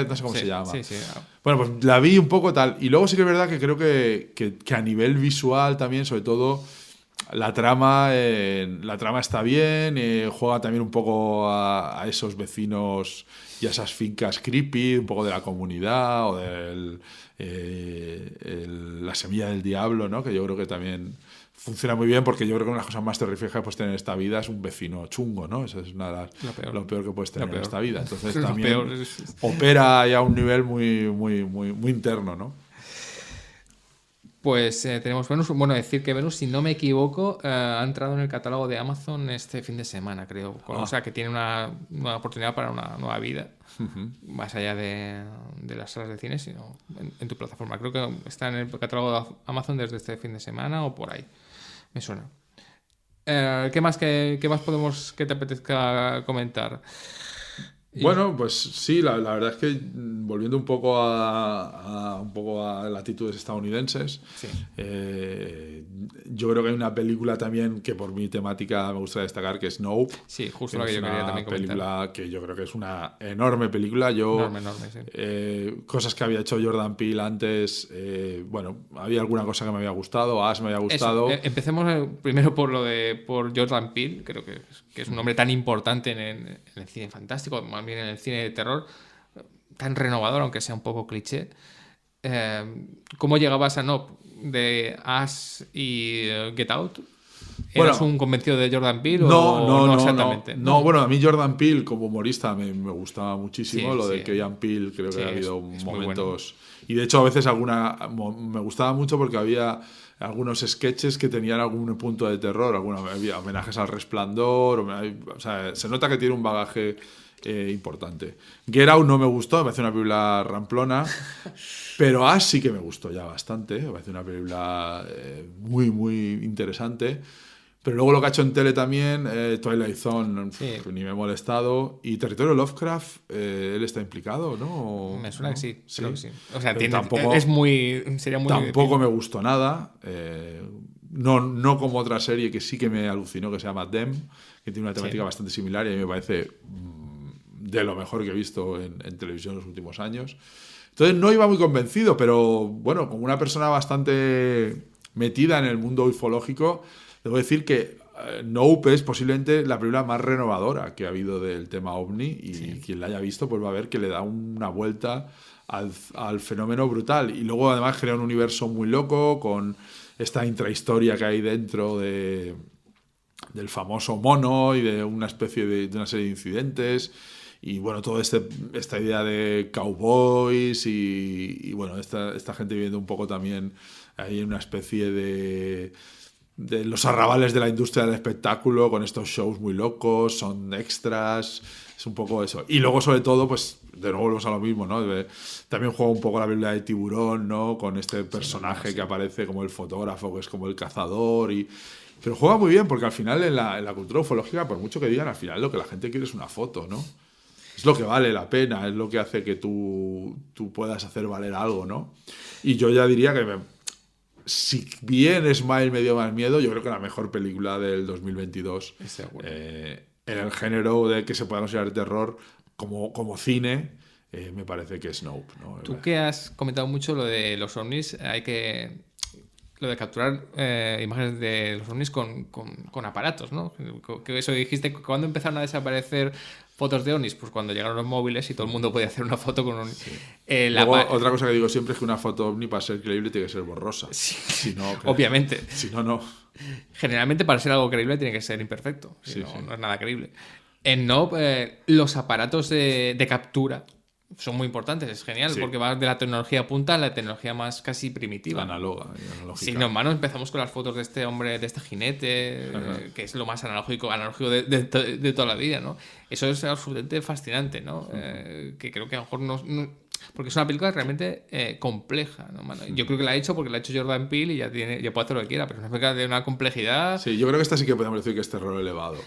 no sé cómo Sí, se llama. sí. Bueno, pues la vi un poco tal. Y luego sí que es verdad que creo que a nivel visual también, sobre todo, la trama está bien, juega también un poco a esos vecinos y a esas fincas creepy, un poco de la comunidad o la semilla del diablo, ¿no? Que yo creo que también funciona muy bien, porque yo creo que una de las cosas más terroríficas que puedes tener en esta vida es un vecino chungo, ¿no? Eso es lo peor que puedes tener en esta vida. Entonces Lo también peor es... opera ya a un nivel muy interno, ¿no? Pues tenemos Venus. Bueno, decir que Venus, si no me equivoco, ha entrado en el catálogo de Amazon este fin de semana, creo. O sea, que tiene una oportunidad para una nueva vida, más allá de las salas de cine, sino en tu plataforma. Creo que está en el catálogo de Amazon desde este fin de semana o por ahí. Me suena. ¿Qué más podemos que te apetezca comentar? Bueno, pues sí, la verdad es que volviendo un poco a latitudes estadounidenses, Sí. yo creo que hay una película también que por mi temática me gusta destacar, que es Nope. Sí, justo que lo que es yo quería una también comentar. película que yo creo que es una enorme película. Enorme, sí. Cosas que había hecho Jordan Peele antes, bueno, había alguna cosa que me había gustado, Ash me había gustado. Eso, empecemos primero por Jordan Peele, creo que es un nombre tan importante en el cine fantástico, más bien en el cine de terror, tan renovador, aunque sea un poco cliché. ¿Cómo llegabas a Nope de Ash y Get Out? ¿Eras Bueno, un convencido de Jordan Peele No, no exactamente? No, bueno, a mí Jordan Peele como humorista me gustaba muchísimo. Sí, lo de sí. Key and Peele, creo que Sí, ha habido es muy momentos... Y de hecho a veces me gustaba mucho porque había algunos sketches que tenían algún punto de terror, había homenajes al Resplandor, o sea, se nota que tiene un bagaje importante. Get Out no me gustó, me parece una película ramplona, pero Ash sí que me gustó ya bastante, me parece una película muy interesante. Pero luego lo que ha hecho en tele también, Twilight Zone, Sí. ni me he molestado. Y Territorio Lovecraft, ¿él está implicado, no? Me suena ¿no? que sí, creo que sí. O sea, Pero sería muy... tampoco me gustó nada. No como otra serie que sí que me alucinó, que se llama Them, que tiene una temática bastante similar y a mí me parece de lo mejor que he visto en televisión en los últimos años. Entonces no iba muy convencido, pero bueno, como una persona bastante metida en el mundo ufológico, debo decir que Nope es posiblemente la película más renovadora que ha habido del tema OVNI y quien la haya visto pues va a ver que le da una vuelta al fenómeno brutal. Y luego además crea un universo muy loco con esta intrahistoria que hay dentro del famoso mono y de una especie de una serie de incidentes. Y bueno, toda esta idea de cowboys y bueno, esta gente viviendo un poco también ahí en una especie de de los arrabales de la industria del espectáculo, con estos shows muy locos, son extras, es un poco eso. Y luego, sobre todo, pues de nuevo volvemos a lo mismo, ¿no? También juega un poco la película de Tiburón, ¿no? Con este personaje que aparece como el fotógrafo, que es como el cazador Pero juega muy bien, porque al final en la cultura ufológica, por mucho que digan, al final lo que la gente quiere es una foto, ¿no? Es lo que vale la pena, es lo que hace que tú puedas hacer valer algo, ¿no? Y yo ya diría que si bien Smile me dio más miedo, yo creo que la mejor película del 2022 en el género de que se pueda considerar terror como cine, me parece que es Nope, ¿no? Tú que has comentado mucho lo de los ovnis, lo de capturar imágenes de los ovnis con aparatos, ¿no? Que eso dijiste, ¿cuándo empezaron a desaparecer fotos de ovnis? Pues cuando llegaron los móviles y todo el mundo podía hacer una foto con un... Sí. Luego, otra cosa que digo siempre es que una foto ovni, para ser creíble, tiene que ser borrosa. Sí. Si no, obviamente. Si no, no. Generalmente, para ser algo creíble, tiene que ser imperfecto. Si no es nada creíble. En Nope, los aparatos de captura son muy importantes, es genial, porque va de la tecnología punta a la tecnología más casi primitiva. Analógica. Sí, normalmente empezamos con las fotos de este hombre, de este jinete, que es lo más analógico de toda la vida, ¿no? Eso es absolutamente fascinante, ¿no? Que creo que a lo mejor no porque es una película realmente compleja, ¿no? Yo creo que la ha hecho porque la ha hecho Jordan Peele y ya puede hacer lo que quiera, pero es una película de una complejidad... Sí, yo creo que esta sí que podemos decir que es terror elevado.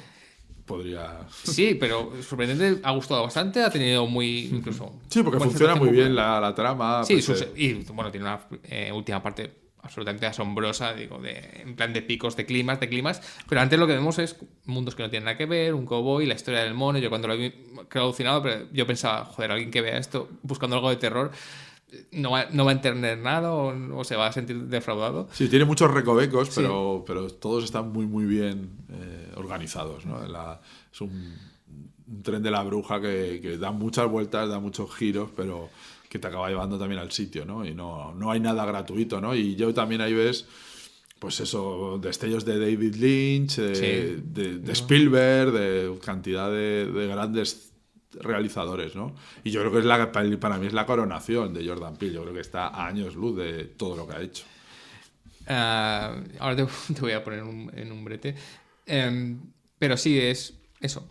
Podría... Sí, pero sorprendente, ha gustado bastante, ha tenido muy... incluso sí, porque funciona muy bien la trama. Sí, y bueno, tiene una última parte absolutamente asombrosa, digo, en plan de picos, de climas, pero antes lo que vemos es mundos que no tienen nada que ver, un cowboy, la historia del mono. Yo cuando lo vi, creo alucinado, pero yo pensaba, joder, alguien que vea esto buscando algo de terror no va a entender nada o se va a sentir defraudado. Sí, tiene muchos recovecos, pero todos están muy, muy bien organizados, ¿no? Es un tren de la bruja que da muchas vueltas, da muchos giros, pero que te acaba llevando también al sitio, ¿no? Y no hay nada gratuito, ¿no? Y yo también ahí ves, pues eso, destellos de David Lynch, de Spielberg, de cantidad de grandes realizadores, ¿no? Y yo creo que para mí es la coronación de Jordan Peele. Yo creo que está a años luz de todo lo que ha hecho. Ahora te voy a poner en un brete. Pero sí, es eso.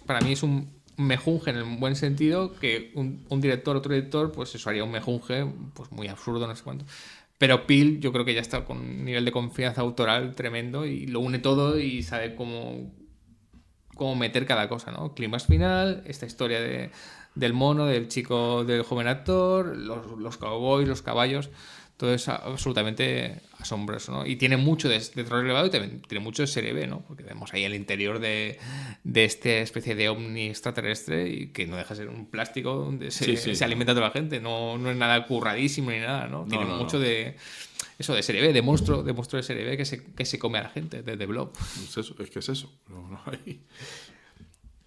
Para mí es un mejunje en el buen sentido, que un director, otro director, pues eso haría un mejunje pues muy absurdo, no sé cuánto. Pero Peele yo creo que ya está con un nivel de confianza autoral tremendo y lo une todo y sabe cómo meter cada cosa, ¿no? Clímax final, esta historia del mono, del chico, del joven actor, los cowboys, los caballos, todo es absolutamente asombroso, ¿no? Y tiene mucho de terror elevado y también tiene mucho de serie B, ¿no? Porque vemos ahí el interior de esta especie de ovni extraterrestre y que no deja de ser un plástico donde se alimenta toda la gente, no es nada curradísimo ni nada, ¿no? Tiene mucho de eso, de serie B, de monstruo de serie B que se come a la gente, de Blob. Es que es eso. No hay...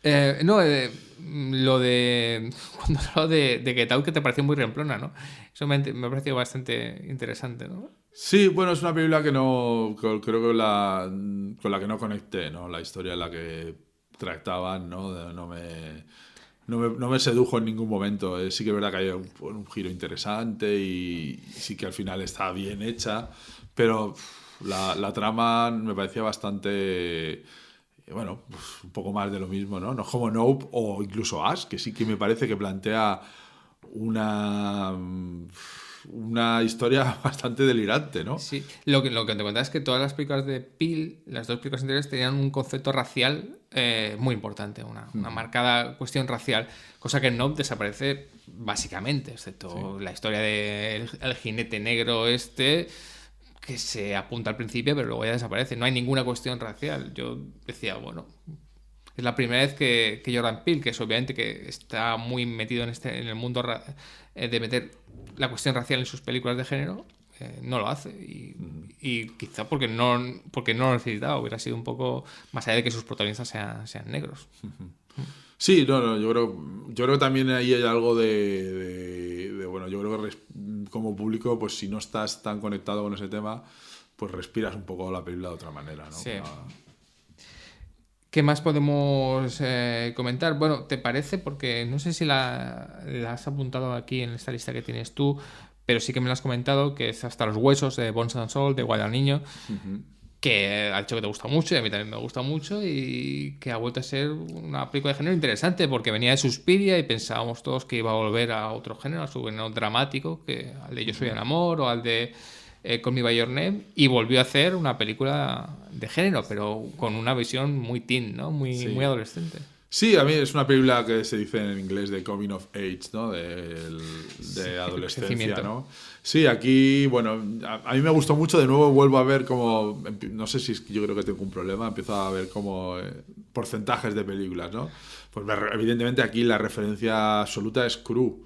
lo de cuando hablaba de Get Out, que te pareció muy remplona, ¿no? Eso me ha parecido bastante interesante, ¿no? Sí, bueno, es una película que creo que con la que no conecté, ¿no? La historia en la que trataban, ¿no? No me sedujo en ningún momento. Sí que es verdad que hay un giro interesante y sí que al final está bien hecha, pero la trama me parecía bastante... Bueno, pues un poco más de lo mismo, ¿no? No es como Nope o incluso Us, que sí que me parece que plantea una historia bastante delirante, ¿no? Sí, lo que te contaba es que todas las películas de Peele, las dos películas anteriores, tenían un concepto racial muy importante, una marcada cuestión racial, cosa que en Nope desaparece básicamente, excepto la historia del jinete negro que se apunta al principio, pero luego ya desaparece. No hay ninguna cuestión racial. Yo decía, bueno, es la primera vez que Jordan Peele, que es obviamente que está muy metido en el mundo de meter la cuestión racial en sus películas de género, no lo hace. Y quizá porque no lo necesitaba. Hubiera sido un poco más allá de que sus protagonistas sean negros. Sí, yo creo que también ahí hay algo bueno, yo creo que como público, pues si no estás tan conectado con ese tema, pues respiras un poco la película de otra manera, ¿no? Sí. ¿Qué más podemos comentar? Bueno, ¿te parece? Porque no sé si la has apuntado aquí en esta lista que tienes tú, pero sí que me lo has comentado, que es Hasta los huesos de Bones and Soul, de Guadagnino. que ha dicho que te gusta mucho y a mí también me gusta mucho y que ha vuelto a ser una película de género interesante porque venía de Suspiria y pensábamos todos que iba a volver a otro género, a su género dramático, que al de Yo soy el amor o al de Call Me By Your Name, y volvió a hacer una película de género, pero con una visión muy teen, ¿no? Sí. Muy adolescente. Sí, a mí es una película que se dice en inglés de coming of age, ¿no? De adolescencia, ¿no? Sí, aquí, bueno, a mí me gustó mucho. De nuevo vuelvo a ver como, no sé si es que yo creo que tengo un problema, empiezo a ver como porcentajes de películas, ¿no? Pues evidentemente aquí la referencia absoluta es Crudo,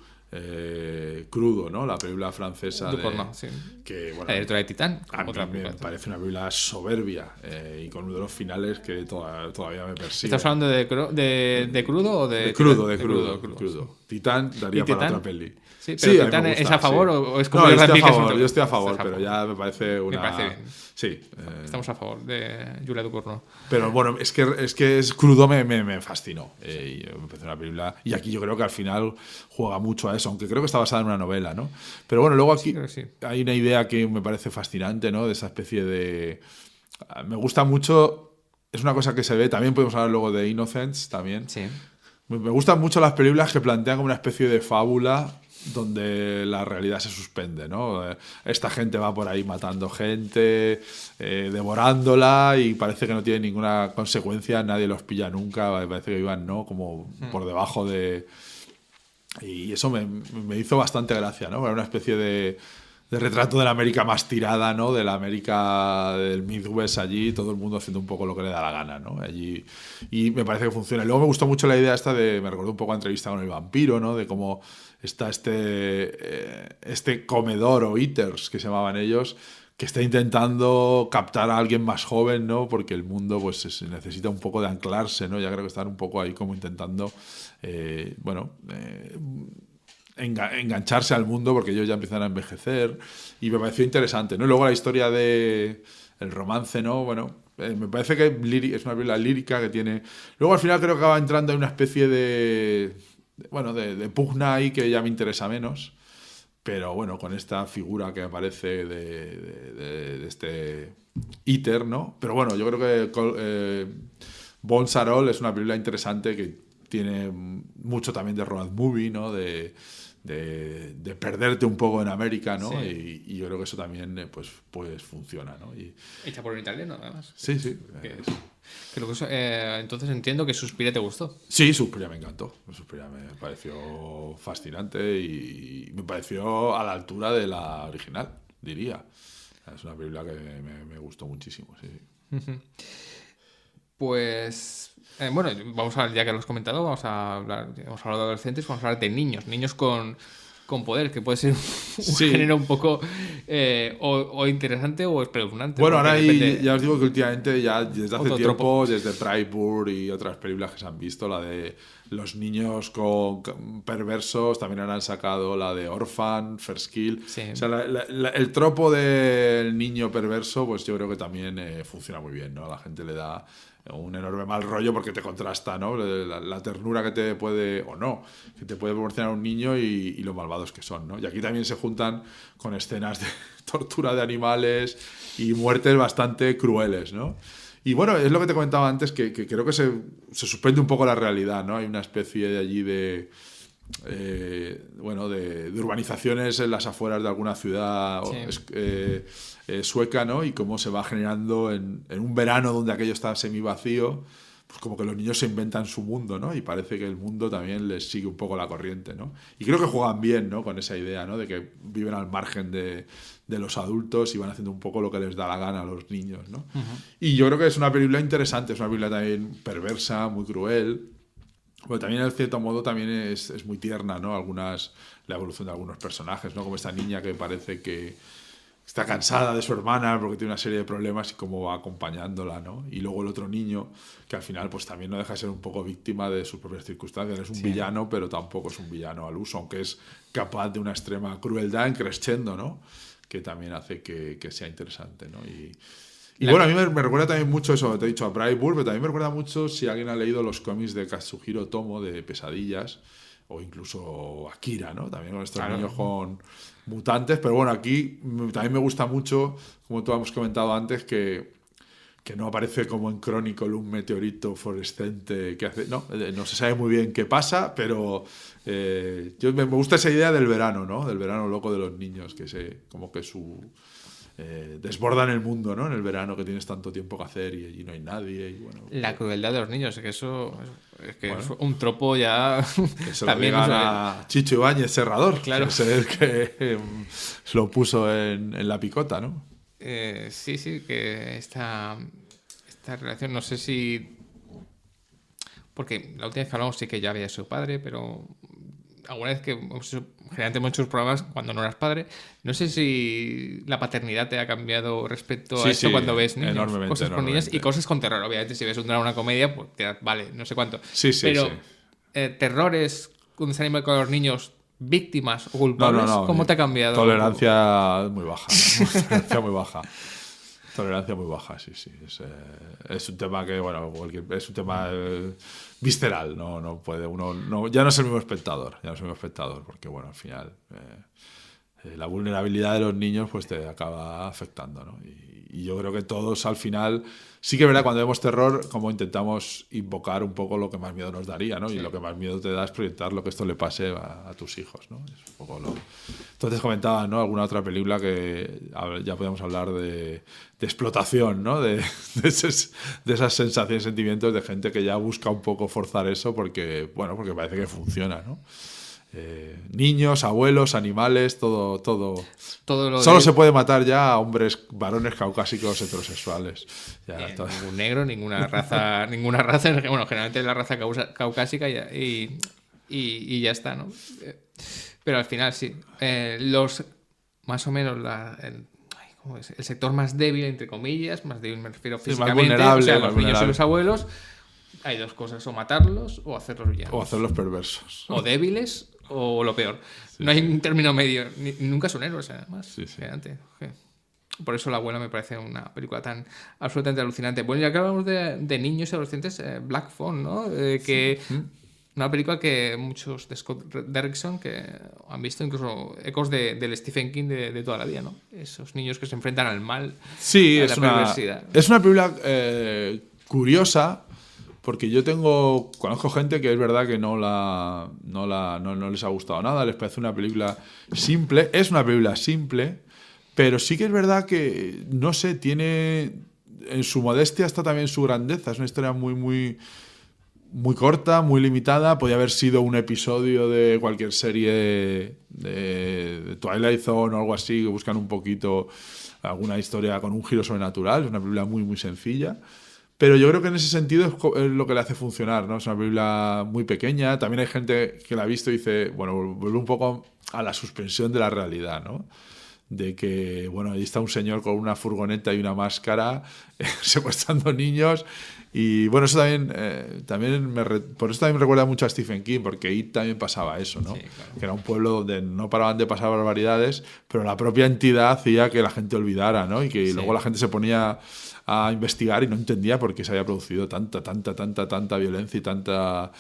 ¿no? La película francesa sí. que, bueno, la directora de Titán. A mí me parece una película soberbia y con uno de los finales que todavía me persigue. ¿Estás hablando de Crudo o de Crudo? De Crudo. Titán daría para otra peli. Sí, pero ¿Titán es a favor o es como no, yo estoy a favor, pero ya me parece una... Me parece bien. Sí. Estamos a favor de Julia Ducournau. Pero bueno, es que Crudo me fascinó. Y me parece una película... Y aquí yo creo que al final juega mucho a eso, aunque creo que está basada en una novela, ¿no? Pero bueno, luego aquí hay una idea que me parece fascinante, ¿no? De esa especie de... Me gusta mucho... Es una cosa que se ve... También podemos hablar luego de Innocence, también. Sí. Me gustan mucho las películas que plantean como una especie de fábula donde la realidad se suspende, ¿no? Esta gente va por ahí matando gente, devorándola y parece que no tiene ninguna consecuencia, nadie los pilla nunca, parece que iban, ¿no? Como por debajo de... Y eso me hizo bastante gracia, ¿no? Era una especie de retrato de la América más tirada, ¿no? De la América del Midwest allí, todo el mundo haciendo un poco lo que le da la gana, ¿no? Allí, y me parece que funciona. Y luego me gustó mucho la idea esta me recordó un poco a Entrevista con el vampiro, ¿no? De cómo está este comedor o eaters que se llamaban ellos, que está intentando captar a alguien más joven, ¿no? Porque el mundo pues necesita un poco de anclarse, ¿no? Ya creo que están un poco ahí como intentando, engancharse al mundo porque ellos ya empiezan a envejecer y me pareció interesante, ¿no? Y luego la historia de el romance, ¿no? Bueno, me parece que es una película lírica que tiene... Luego al final creo que acaba entrando en una especie de pugna ahí que ya me interesa menos, pero bueno, con esta figura que aparece de este Iter, ¿no? Pero bueno, yo creo que Bon Sarol es una película interesante que tiene mucho también de road movie, ¿no? De perderte un poco en América, ¿no? Sí. Y yo creo que eso también pues funciona, ¿no? Hecha por un italiano, además. Sí. Entonces entiendo que Suspiria te gustó. Sí, Suspiria me encantó. Suspiria me pareció fascinante y me pareció a la altura de la original, diría. Es una película que me gustó muchísimo, sí. Pues... bueno, vamos a ver, ya que lo has comentado, hemos hablado de adolescentes, vamos a hablar de niños con poder, que puede ser un género un poco o interesante o espeluznante. Bueno, ahora ya os digo que últimamente, ya desde hace tiempo, tropo. desde Brightburn y otras películas que se han visto, la de los niños perversos, también han sacado la de Orphan, First Kill. Sí. O sea, el tropo del niño perverso, pues yo creo que también funciona muy bien, ¿no? A la gente le da un enorme mal rollo porque te contrasta, ¿no? La ternura que te puede, o no, que te puede proporcionar un niño y lo malvados que son, ¿no? Y aquí también se juntan con escenas de tortura de animales y muertes bastante crueles, ¿no? Y bueno, es lo que te comentaba antes, que creo que se suspende un poco la realidad, ¿no? Hay una especie de allí de urbanizaciones en las afueras de alguna ciudad sueca, ¿no? Y cómo se va generando en un verano donde aquello está semi vacío, pues como que los niños se inventan su mundo, ¿no? Y parece que el mundo también les sigue un poco la corriente, ¿no? Y creo que juegan bien, ¿no? Con esa idea, ¿no? De que viven al margen de los adultos y van haciendo un poco lo que les da la gana a los niños, ¿no? Uh-huh. Y yo creo que es una película interesante, es una película también perversa, muy cruel. Bueno, también en cierto modo también es muy tierna, ¿no? La evolución de algunos personajes, ¿no? Como esta niña que parece que está cansada de su hermana porque tiene una serie de problemas y cómo va acompañándola, ¿no? Y luego el otro niño que al final pues también no deja de ser un poco víctima de sus propias circunstancias. Es un villano, pero tampoco es un villano al uso, aunque es capaz de una extrema crueldad en crescendo, ¿no? Que también hace que sea interesante, ¿no? Y bueno, a mí me recuerda también mucho eso, te he dicho a Brightburn, pero también me recuerda mucho si alguien ha leído los cómics de Katsuhiro Otomo de Pesadillas o incluso Akira, ¿no? También con estos niños con mutantes, pero bueno, aquí también me gusta mucho, como tú hemos comentado antes, que que no aparece como en Chronicle un meteorito fluorescente que hace... No se sabe muy bien qué pasa, pero me gusta esa idea del verano, ¿no? Del verano loco de los niños, que como que desbordan el mundo, ¿no? En el verano, que tienes tanto tiempo que hacer y no hay nadie. Y bueno, La crueldad de los niños, que eso es que Bueno. es un tropo ya... que se lo también digan no sé. a Chicho Ibáñez Serrador, Claro. que es el que se lo puso en la picota, ¿no? Sí, que esta relación, no sé si... Porque la última vez que hablamos sí que ya había sido padre, pero alguna vez que generalmente muchos programas cuando no eras padre, no sé si la paternidad te ha cambiado respecto Sí, a esto sí, cuando ves niños, enormemente, cosas con niños y enormemente. cosas con terror. Obviamente si ves un drama, una comedia, pues dirás, vale, no sé cuánto. Sí, sí, pero sí. terrores donde se anima con los niños víctimas o culpables, No. ¿cómo te ha cambiado? Tolerancia muy baja. Tolerancia muy baja. Tolerancia muy baja, sí. Es un tema que, bueno, es un tema visceral. No puede uno. Ya no es el mismo espectador. Porque, bueno, al final la vulnerabilidad de los niños pues te acaba afectando, ¿no? Y yo creo que todos al final, sí que es verdad, cuando vemos terror, como intentamos invocar un poco lo que más miedo nos daría, ¿no? Y lo que más miedo te da es proyectar lo que esto le pase a tus hijos, ¿no? Es un poco lo... Entonces comentaba, ¿no? Alguna otra película que ya podemos hablar de explotación, ¿no? De esas sensaciones, sentimientos de gente que ya busca un poco forzar eso porque parece que funciona, ¿no? Niños, abuelos, animales, todo. Todo lo Solo de- se puede matar ya a varones caucásicos heterosexuales. Ningún negro, ninguna raza, bueno, generalmente la raza caucásica y ya está, ¿no? Pero al final sí. Los más o menos ¿cómo es? El sector más débil, entre comillas, más débil me refiero más físicamente, vulnerable, o sea, más los niños y vulnerable. los abuelos, hay dos cosas, o matarlos o hacerlos villanos. O hacerlos perversos. O débiles o lo peor. No hay un término medio. Nunca son héroes, además. Sí. Generalmente. Por eso La abuela me parece una película tan absolutamente alucinante. Bueno, ya que hablamos de niños y adolescentes, Black Phone, ¿no? Una película que muchos de Scott Derrickson que han visto incluso ecos del Stephen King de toda la vida, ¿no? Esos niños que se enfrentan al mal, Sí, a es la perversidad. es una película curiosa, porque conozco gente que es verdad que no les ha gustado nada, les parece una película simple. Es una película simple, pero sí que es verdad que, no sé, tiene en su modestia está también su grandeza. Es una historia muy corta, muy limitada. Podía haber sido un episodio de cualquier serie de Twilight Zone o algo así, que buscan un poquito alguna historia con un giro sobrenatural. Es una película muy sencilla. Pero yo creo que en ese sentido es lo que le hace funcionar, ¿no? Es una película muy pequeña. También hay gente que la ha visto y dice, bueno, vuelve un poco a la suspensión de la realidad, ¿no? De que, bueno, ahí está un señor con una furgoneta y una máscara secuestrando niños. Y bueno, eso por eso también me recuerda mucho a Stephen King, porque ahí también pasaba eso, ¿no? Sí, claro. Que era un pueblo donde no paraban de pasar barbaridades, pero la propia entidad hacía que la gente olvidara, ¿no? Y que luego la gente se ponía a investigar y no entendía por qué se había producido tanta violencia y tanta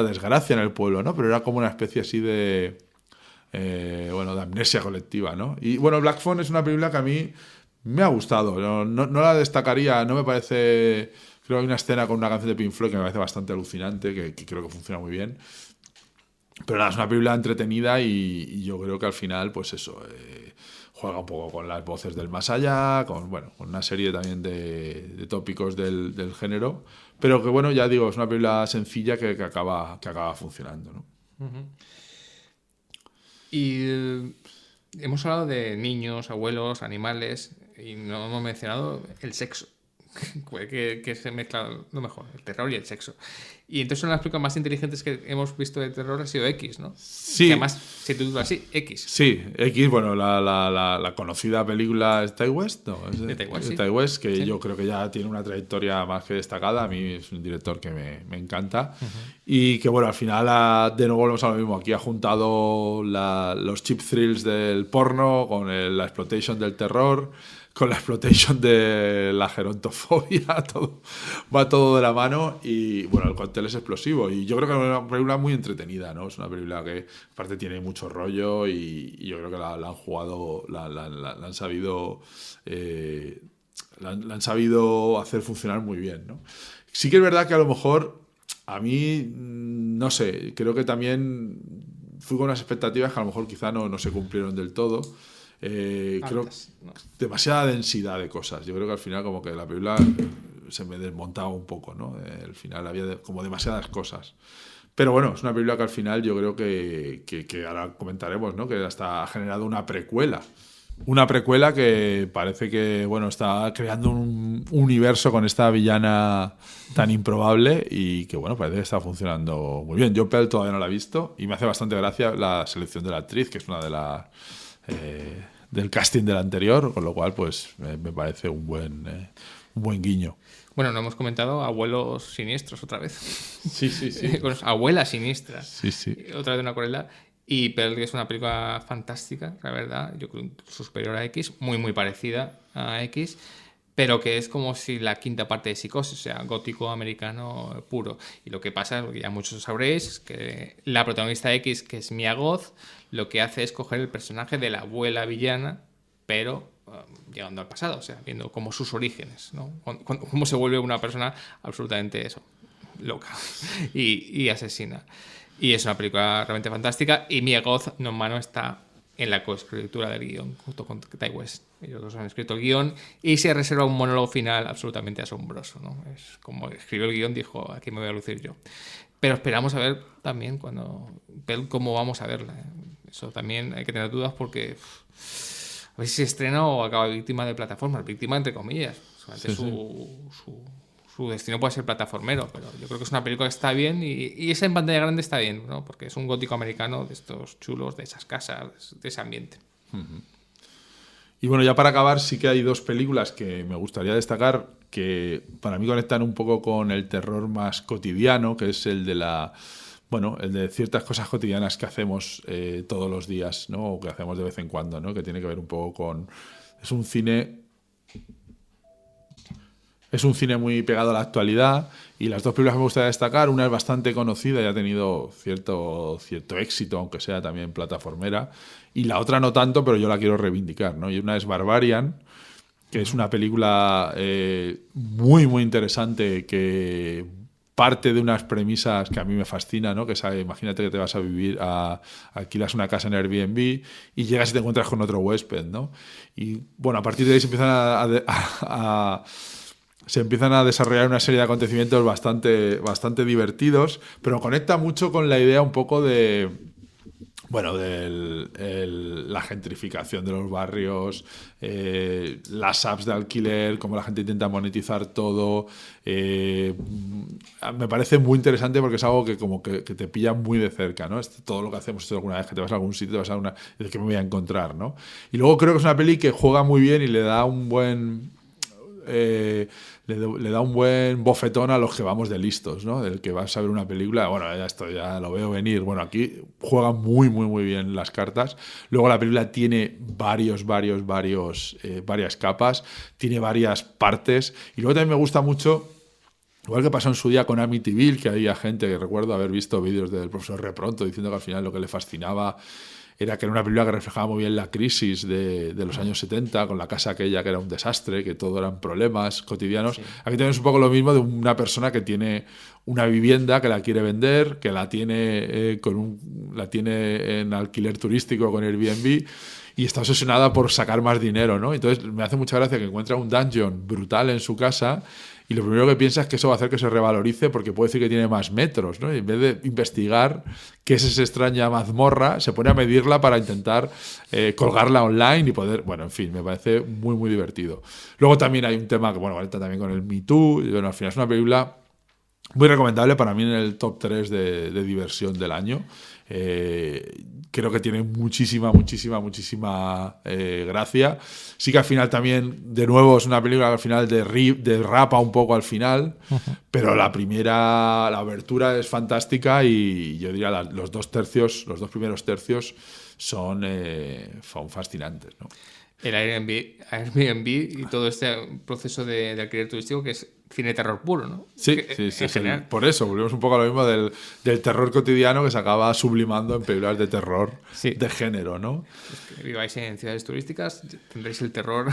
desgracia en el pueblo, ¿no? Pero era como una especie así de amnesia colectiva, ¿no? Y bueno, Black Phone es una película que a mí me ha gustado. No la destacaría, no me parece... Creo que hay una escena con una canción de Pink Floyd que me parece bastante alucinante, que creo que funciona muy bien. Pero nada, es una película entretenida y yo creo que al final, pues eso, juega un poco con las voces del más allá, con una serie también de tópicos del género. Pero que, bueno, ya digo, es una película sencilla que acaba funcionando, ¿no? Y hemos hablado de niños, abuelos, animales y no hemos mencionado el sexo. que se mezcla lo mejor, el terror y el sexo. Y entonces una de las películas más inteligentes que hemos visto de terror ha sido X, ¿no? Sí. Que además se titula así, X. Sí, X, bueno, la conocida película es Ty West, ¿no? De Ty West, sí. Ty West, que Sí. yo creo que ya tiene una trayectoria más que destacada. A mí es un director que me encanta. Y que, bueno, al final, de nuevo volvemos a lo mismo. Aquí ha juntado los cheap thrills del porno con la exploitation del terror, con la exploitation de la gerontofobia, va todo de la mano y bueno, el cóctel es explosivo y yo creo que es una película muy entretenida, ¿no? Es una película que aparte tiene mucho rollo y yo creo que la han jugado, la han sabido la han sabido hacer funcionar muy bien, ¿no? Sí que es verdad que a lo mejor a mí, no sé, creo que también fui con unas expectativas que a lo mejor quizá no se cumplieron del todo. Creo ¿no? demasiada densidad de cosas. Yo creo que al final como que la película se me desmontaba un poco, ¿no? Al final había como demasiadas cosas. Pero bueno, es una película que al final yo creo que ahora comentaremos, ¿no? Que hasta ha generado una precuela. Una precuela que parece que, bueno, está creando un universo con esta villana tan improbable y que, bueno, parece que está funcionando muy bien. Yo, Pell, todavía no la he visto y me hace bastante gracia la selección de la actriz, que es una de las del casting del anterior, con lo cual, pues, me parece un buen guiño. Bueno, no hemos comentado Abuelos Siniestros otra vez. Sí. Con Abuela Siniestra. Sí. Otra vez una acuarela. Y Pearl es una película fantástica, la verdad. Yo creo incluso superior a X, muy parecida a X, pero que es como si la quinta parte de Psicosis, o sea, gótico americano puro. Y lo que pasa, lo que ya muchos sabréis, es que la protagonista X, que es Mia Goth, lo que hace es coger el personaje de la abuela villana, pero llegando al pasado, o sea, viendo como sus orígenes, ¿no? Cómo se vuelve una persona absolutamente loca y asesina. Y es una película realmente fantástica. Y Mia Goth, no en mano, está en la coescritura del guión, junto con Ty West. Ellos dos han escrito el guión y se reserva un monólogo final absolutamente asombroso, ¿no? Es como escribió el guión, dijo, aquí me voy a lucir yo. Pero esperamos a ver también cómo vamos a verla. Eso también hay que tener dudas porque a ver si se estrena o acaba víctima de plataformas. Víctima entre comillas. Solamente su destino puede ser plataformero, pero yo creo que es una película que está bien y esa en pantalla grande está bien, ¿no? Porque es un gótico americano de estos chulos, de esas casas, de ese ambiente. Y bueno, ya para acabar, sí que hay dos películas que me gustaría destacar que para mí conectan un poco con el terror más cotidiano, que es el de el de ciertas cosas cotidianas que hacemos todos los días, ¿no? O que hacemos de vez en cuando, ¿no? Que tiene que ver un poco con... Es un cine muy pegado a la actualidad y las dos películas que me gustaría destacar, una es bastante conocida y ha tenido cierto éxito, aunque sea también plataformera, y la otra no tanto, pero yo la quiero reivindicar, ¿no? Y una es Barbarian, que es una película muy interesante que parte de unas premisas que a mí me fascinan, ¿no? Que imagínate que te vas a vivir, alquilas una casa en Airbnb y llegas y te encuentras con otro huésped, ¿no? Y bueno, a partir de ahí se empiezan a desarrollar una serie de acontecimientos bastante divertidos, pero conecta mucho con la idea un poco de la gentrificación de los barrios, las apps de alquiler, cómo la gente intenta monetizar todo. Me parece muy interesante porque es algo que como que te pilla muy de cerca, ¿no? Todo lo que hacemos alguna vez que te vas a algún sitio, te vas a es que me voy a encontrar, ¿no? Y luego creo que es una peli que juega muy bien y le da un buen... le da un buen bofetón a los que vamos de listos, ¿no? Del que vas a ver una película, bueno, ya lo veo venir. Bueno, aquí juegan muy bien las cartas. Luego la película tiene varias capas, tiene varias partes. Y luego también me gusta mucho, igual que pasó en su día con Amityville, que había gente que recuerdo haber visto vídeos del profesor Repronto diciendo que al final lo que le fascinaba era que era una película que reflejaba muy bien la crisis de los años 70, con la casa aquella que era un desastre, que todo eran problemas cotidianos. Sí. Aquí también es un poco lo mismo de una persona que tiene una vivienda, que la quiere vender, que la tiene, la tiene en alquiler turístico con Airbnb y está obsesionada por sacar más dinero, ¿no? Entonces me hace mucha gracia que encuentra un dungeon brutal en su casa y lo primero que piensa es que eso va a hacer que se revalorice porque puede decir que tiene más metros, ¿no? Y en vez de investigar qué es esa extraña mazmorra, se pone a medirla para intentar colgarla online y poder... Bueno, en fin, me parece muy divertido. Luego también hay un tema que, bueno, conecta también con el Me Too. Y, bueno, al final es una película muy recomendable para mí en el top 3 de diversión del año. Creo que tiene muchísima gracia. Sí que al final también, de nuevo, es una película que al final derrapa un poco al final, pero la abertura es fantástica y yo diría los dos primeros tercios son fascinantes, ¿no? El Airbnb y todo este proceso de alquiler turístico que es cine terror puro, ¿no? Sí, Que, sí, en general. por eso, volvemos un poco a lo mismo del terror cotidiano que se acaba sublimando en películas de terror Sí. de género, ¿no? Que viváis en ciudades turísticas, tendréis el terror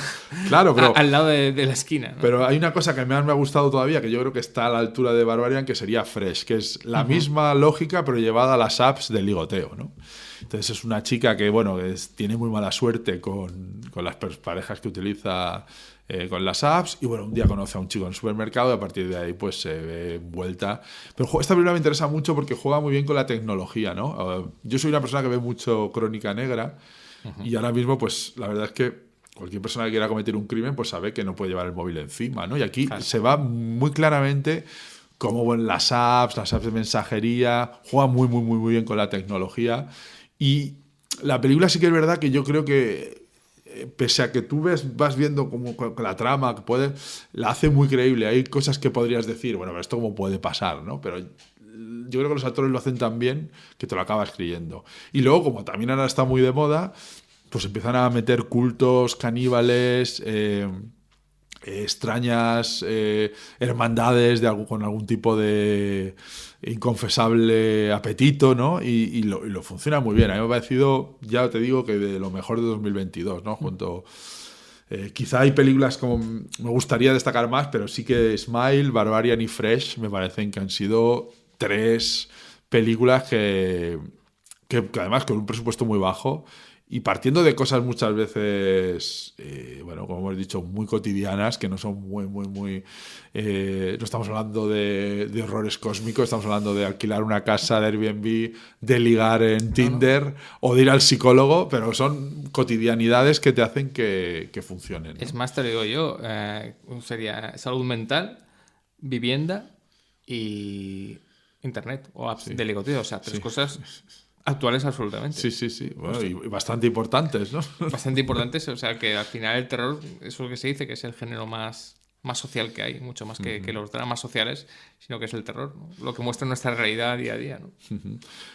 Claro, pero, al lado de la esquina, ¿no? pero hay una cosa que más me ha gustado todavía, que yo creo que está a la altura de Barbarian, que sería Fresh, que es la misma lógica, pero llevada a las apps del ligoteo, ¿no? Entonces es una chica que, bueno, tiene muy mala suerte con las parejas que utiliza con las apps, y bueno, un día conoce a un chico en el supermercado y a partir de ahí pues se ve envuelta. Pero esta película me interesa mucho porque juega muy bien con la tecnología, ¿no? Yo soy una persona que ve mucho Crónica Negra y ahora mismo pues la verdad es que cualquier persona que quiera cometer un crimen pues sabe que no puede llevar el móvil encima, ¿no? Y aquí se va muy claramente como en las apps de mensajería, juega muy bien con la tecnología. Y la película sí que es verdad que yo creo que pese a que tú vas viendo como con la trama que la hace muy creíble. Hay cosas que podrías decir, bueno, pero esto cómo puede pasar, ¿no? Pero yo creo que los actores lo hacen tan bien que te lo acabas creyendo. Y luego, como también ahora está muy de moda, pues empiezan a meter cultos, caníbales, extrañas hermandades con algún tipo de inconfesable apetito, ¿no? Y lo funciona muy bien. A mí me ha parecido, ya te digo, que de lo mejor de 2022, ¿no? Quizá hay películas como me gustaría destacar más, pero sí que Smile, Barbarian y Fresh me parecen que han sido 3 películas que además con un presupuesto muy bajo y partiendo de cosas muchas veces, bueno, como hemos dicho, muy cotidianas, que no son muy... no estamos hablando de horrores cósmicos, estamos hablando de alquilar una casa de Airbnb, de ligar en Tinder o de ir al psicólogo, pero son cotidianidades que te hacen que funcionen, ¿no? Es más, te lo digo yo, sería salud mental, vivienda y internet o apps de ligoteo, o sea, 3 cosas actuales absolutamente. Sí. Bueno, y bastante importantes, ¿no? Bastante importantes, o sea, que al final el terror, eso es lo que se dice, que es el género más social que hay, mucho más que los dramas sociales, sino que es el terror, ¿no? Lo que muestra nuestra realidad día a día, ¿no?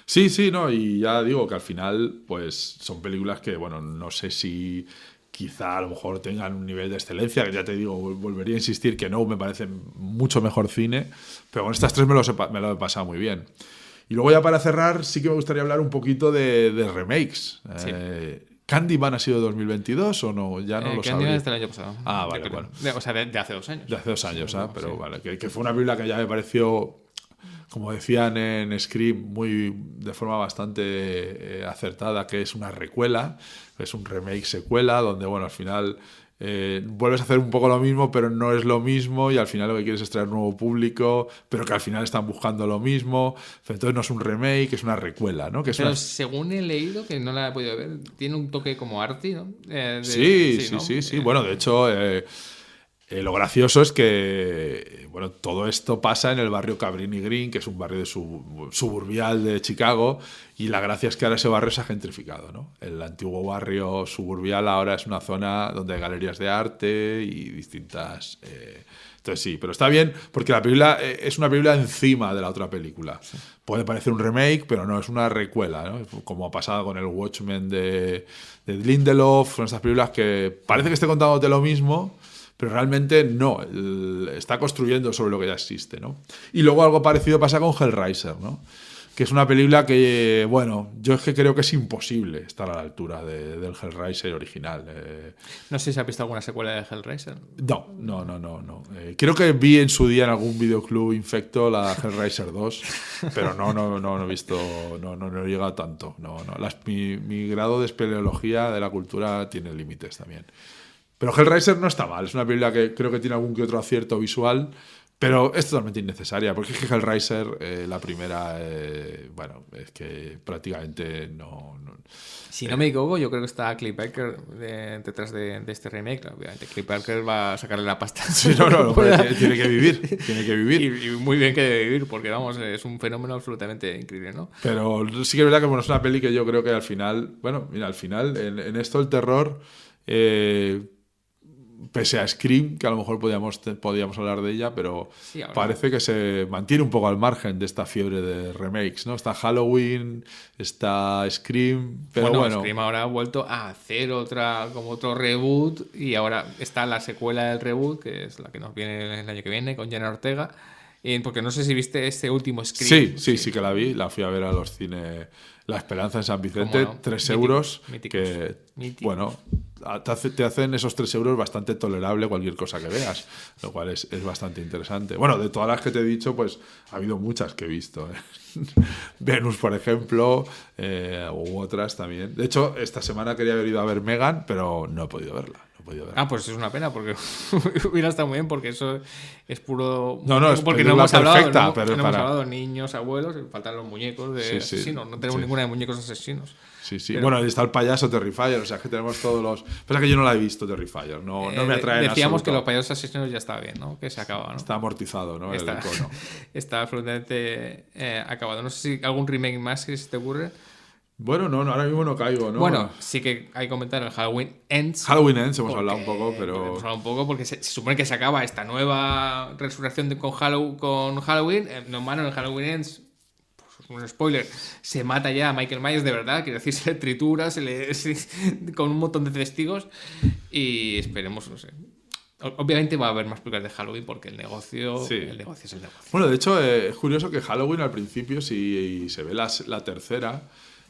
Sí, no, y ya digo que al final, pues son películas que, bueno, no sé si quizá a lo mejor tengan un nivel de excelencia, que ya te digo, volvería a insistir que no, me parece mucho mejor cine, pero con estas 3 me lo he pasado muy bien. Y luego ya para cerrar, sí que me gustaría hablar un poquito de remakes. Sí. ¿Candyman ha sido 2022 o no? Ya no lo sabía. Candyman es del año pasado. Ah, vale, bueno. O sea, de hace 2 años. De hace 2 años, ¿ah? Pero sí. vale, que fue una película que ya me pareció, como decían en Scream, de forma bastante acertada, que es una recuela, es un remake secuela, donde, bueno, al final vuelves a hacer un poco lo mismo, pero no es lo mismo, y al final lo que quieres es traer nuevo público, pero que al final están buscando lo mismo. Entonces no es un remake, es una recuela, ¿no? Pero según he leído, que no la he podido ver, tiene un toque como arty, ¿no? Sí. Bueno, de hecho, lo gracioso es que, bueno, todo esto pasa en el barrio Cabrini Green, que es un barrio suburbial de Chicago, y la gracia es que ahora ese barrio se ha gentrificado, ¿no? El antiguo barrio suburbial ahora es una zona donde hay galerías de arte y distintas... Entonces sí, pero está bien porque la película es una película encima de la otra película. Sí. Puede parecer un remake, pero no, es una recuela, ¿no? Como ha pasado con el Watchmen de Lindelof, son estas películas que parece que esté contándote lo mismo, pero realmente no, está construyendo sobre lo que ya existe, ¿no? Y luego algo parecido pasa con Hellraiser, ¿no? Que es una película que, bueno, yo es que creo que es imposible estar a la altura del Hellraiser original. No sé si has visto alguna secuela de Hellraiser. No. Creo que vi en su día en algún videoclub infecto la Hellraiser 2, pero no he visto, no he llegado tanto. Mi grado de espeleología de la cultura tiene límites también. Pero Hellraiser no está mal, es una película que creo que tiene algún que otro acierto visual, pero es totalmente innecesaria, porque es que Hellraiser, la primera, bueno, es que prácticamente no... Si no me equivoco, yo creo que está Clive Barker detrás de este remake. Obviamente, Clive Barker va a sacarle la pasta. Sí, tiene que vivir. Y muy bien que debe vivir, porque vamos, es un fenómeno absolutamente increíble, ¿no? Pero sí que es verdad que bueno, es una peli que yo creo que al final, bueno, mira, al final, en esto el terror... pese a Scream, que a lo mejor podíamos hablar de ella, pero Sí, ahora. parece que se mantiene un poco al margen de esta fiebre de remakes, ¿no? Está Halloween, está Scream, pero bueno. Scream ahora ha vuelto a hacer otro reboot y ahora está la secuela del reboot, que es la que nos viene el año que viene, con Jenna Ortega. Porque no sé si viste este último Scream. Sí que la vi, la fui a ver a los cines La Esperanza en San Vicente, ¿Cómo no? 3 euros, Míticos. que, Míticos. bueno, te hacen esos 3 euros bastante tolerable cualquier cosa que veas, lo cual es bastante interesante. Bueno, de todas las que te he dicho, pues ha habido muchas que he visto. Venus, por ejemplo, u otras también. De hecho, esta semana quería haber ido a ver Megan, pero no he podido verla. Pues es una pena, porque hubiera estado muy bien, porque eso es puro... No, es porque película perfecta, pero hemos para... hablado de niños, abuelos, faltan los muñecos de asesinos. No tenemos ninguna de muñecos asesinos. Sí. Pero... Bueno, ahí está el payaso Terrifier, o sea, que tenemos todos los... Pasa que yo no la he visto, Terrifier, no me atrae en Decíamos absoluto. que los payasos asesinos ya está bien, ¿no? Que se acaba, ¿no? Está amortizado, ¿no? El icono. Está absolutamente acabado. No sé si algún remake más que se te ocurre. Bueno, no, ahora mismo no caigo, ¿no? Bueno, sí que hay que comentar el Halloween Ends. Halloween Ends hemos hablado un poco, pero... Hemos hablado un poco porque se supone que se acaba esta nueva resurrección con Halloween. En el Halloween Ends, pues, un spoiler, se mata ya a Michael Myers de verdad, quiero decir, se le tritura, con un montón de testigos y esperemos, no sé. Obviamente va a haber más películas de Halloween porque el negocio es el negocio. Bueno, de hecho, es curioso que Halloween al principio, si se ve la tercera...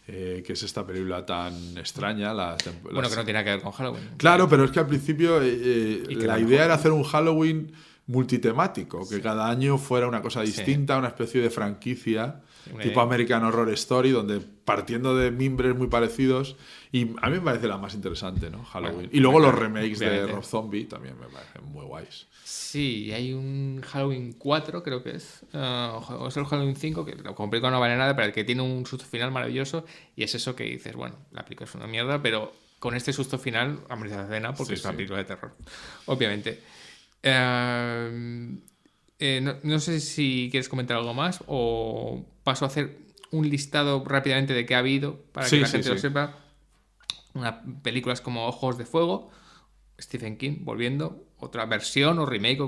que es esta película tan extraña. Bueno, que no tiene nada que ver con Halloween. Claro, pero es que al principio la idea era hacer un Halloween multitemático, que cada año fuera una cosa distinta, una especie de franquicia, tipo American Horror Story, donde partiendo de mimbres muy parecidos, y a mí me parece la más interesante, ¿no? Halloween. Y luego los remakes de Rob Zombie también me parecen muy guays. Sí, hay un Halloween 4, creo que es. O es el Halloween 5, que lo compré con no vale nada, pero el que tiene un susto final maravilloso. Y es eso que dices, bueno, la película es una mierda, pero con este susto final ha merecido la pena porque es una película de terror. Obviamente. No sé si quieres comentar algo más o paso a hacer un listado rápidamente de qué ha habido para que la gente lo sepa. Películas como Ojos de Fuego, Stephen King volviendo, otra versión o remake,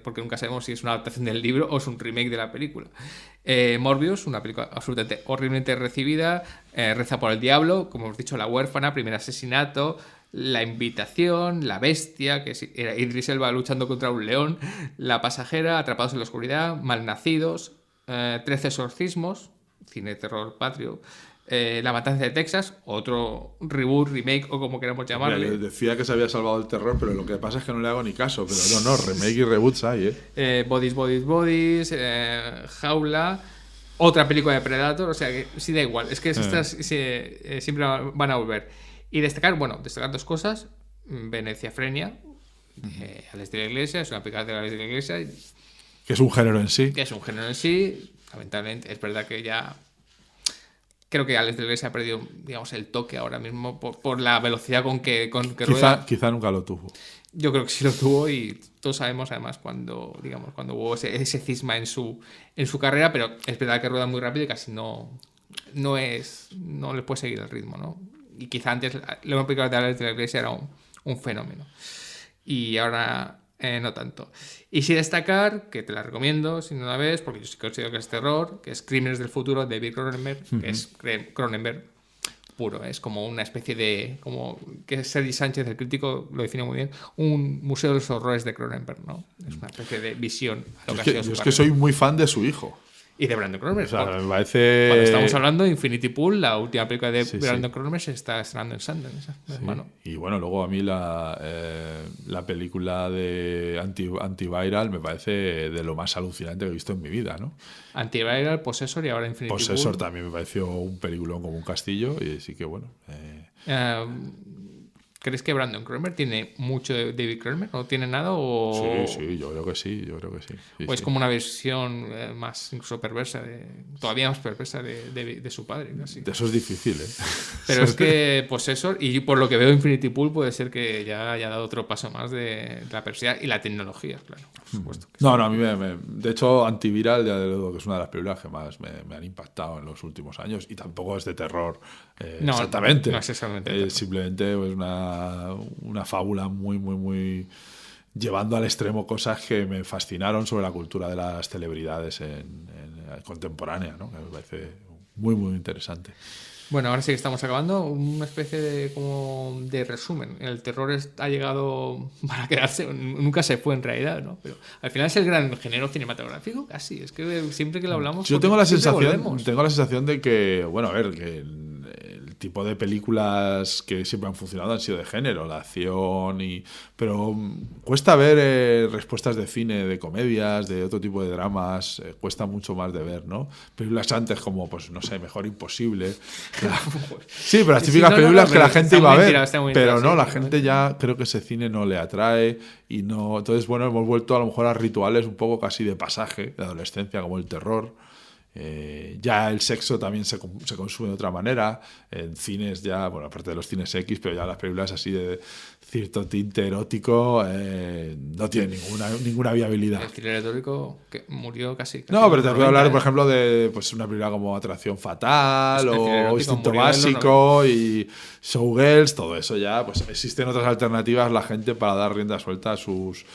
porque nunca sabemos si es una adaptación del libro o es un remake de la película. Morbius, una película absolutamente horriblemente recibida. Reza por el diablo, como hemos dicho, La huérfana, Primer asesinato, La invitación, La bestia, que era Idris Elba luchando contra un león, La pasajera, Atrapados en la oscuridad, Malnacidos, 13 exorcismos, cine de terror patrio. La matanza de Texas, otro reboot, remake o como queramos llamarle. Mira, decía que se había salvado el terror, pero lo que pasa es que no le hago ni caso. Pero no, remake y reboots hay, Bodies, Jaula, otra película de Predator, o sea que sí da igual, es que estas siempre van a volver. Y destacar dos cosas. Venecia Frenia, Alex de la Iglesia, es una película de Alex de la Iglesia. Que es un género en sí. Lamentablemente, es verdad que ya... Creo que Alex de la Iglesia ha perdido, digamos, el toque ahora mismo por la velocidad con que rueda. Quizá nunca lo tuvo. Yo creo que sí lo tuvo y todos sabemos además cuando hubo ese cisma en su carrera, pero es verdad que rueda muy rápido y casi no le puede seguir el ritmo, ¿no? Y quizá antes la película de Alex de la Iglesia era un fenómeno. Y ahora no tanto. Y sí destacar, que te la recomiendo si no la ves, porque yo sí considero que es terror, que es Crímenes del futuro de David Cronenberg, que es Cronenberg puro, es como una especie de, como que Sergi Sánchez, el crítico, lo define muy bien, un museo de los horrores de Cronenberg, ¿no? Es una especie de visión a lo que ha sido su Es carrera. que soy muy fan de su hijo. Y de Brandon Cronenberg. O sea, me parece... Cuando estamos hablando de Infinity Pool, la última película de Brandon Cronenberg se está estrenando en Sundance. Y bueno, luego a mí la película de Antiviral me parece de lo más alucinante que he visto en mi vida, ¿no? Antiviral, Possessor y ahora Infinity Pool. Possessor también me pareció un peliculón como un castillo y sí que bueno... ¿Crees que Brandon Cronenberg tiene mucho de David Cronenberg? ¿No tiene nada? Sí, yo creo que sí. O es como una versión más incluso perversa, todavía más perversa de su padre. Casi. De eso es difícil, ¿eh? Pero es que Possessor, y por lo que veo Infinity Pool, puede ser que ya haya dado otro paso más de la perversidad y la tecnología, claro, por supuesto. No, a mí de hecho Antiviral ya de luego que es una de las películas que más me han impactado en los últimos años y tampoco es de terror exactamente. No es exactamente. Simplemente es una fábula muy, muy, muy llevando al extremo cosas que me fascinaron sobre la cultura de las celebridades contemporánea, ¿no? Que me parece muy, muy interesante. Bueno, ahora sí que estamos acabando. Una especie de, como de resumen. El terror ha llegado para quedarse. Nunca se fue en realidad, ¿no? Pero al final es el gran género cinematográfico, casi. Es que siempre que lo hablamos... Yo tengo la sensación de que, bueno, a ver, que el tipo de películas que siempre han funcionado han sido de género, la acción pero cuesta ver respuestas de cine, de comedias, de otro tipo de dramas, cuesta mucho más de ver, ¿no? Películas antes como, pues no sé, Mejor Imposible. Sí, pero las típicas películas que la gente iba a ver, pero no, la gente ya creo que ese cine no le atrae y no... Entonces, bueno, hemos vuelto a lo mejor a rituales un poco casi de pasaje, de adolescencia, como el terror. Ya el sexo también se consume de otra manera en cines ya, bueno, aparte de los cines X, pero ya las películas así de cierto tinte erótico no tienen ninguna viabilidad. El cine erótico que murió casi no, pero te puedo hablar, por ejemplo, de pues una película como Atracción Fatal o Instinto Básico y Showgirls, todo eso ya, pues existen otras alternativas la gente para dar rienda suelta a sus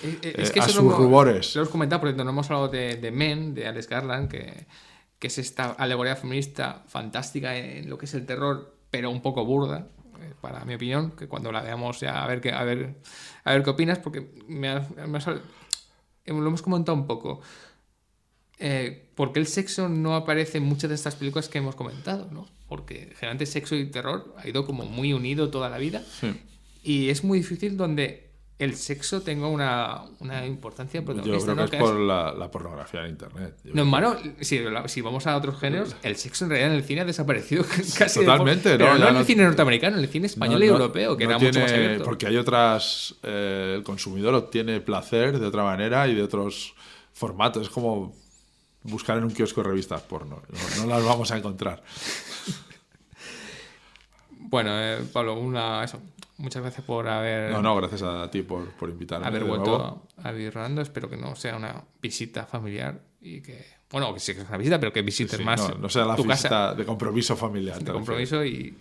rubores. Lo hemos comentado porque no hemos hablado de Men, de Alex Garland, que es esta alegoría feminista fantástica en lo que es el terror, pero un poco burda, para mi opinión, que cuando la veamos ya a ver qué opinas, porque lo hemos comentado un poco. ¿Por qué el sexo no aparece en muchas de estas películas que hemos comentado, ¿no? Porque generalmente sexo y terror ha ido como muy unido toda la vida, sí. Y es muy difícil donde el sexo tenga una importancia protagonista. Yo creo que es por la pornografía en internet. No, hermano, si vamos a otros géneros, el sexo en realidad en el cine ha desaparecido casi. Totalmente, pero no en el cine norteamericano, en el cine español y europeo, que era mucho más abierto. Porque hay otras... el consumidor obtiene placer de otra manera y de otros formatos. Es como buscar en un kiosco revistas porno. No las vamos a encontrar. Bueno, Pablo, muchas gracias por haber... No, gracias a ti por invitarme. Haber vuelto a Vivir Rodando. Espero que no sea una visita familiar y que... Bueno, que sí que es una visita, pero que visites más no sea la tu visita casa, de compromiso familiar. De compromiso y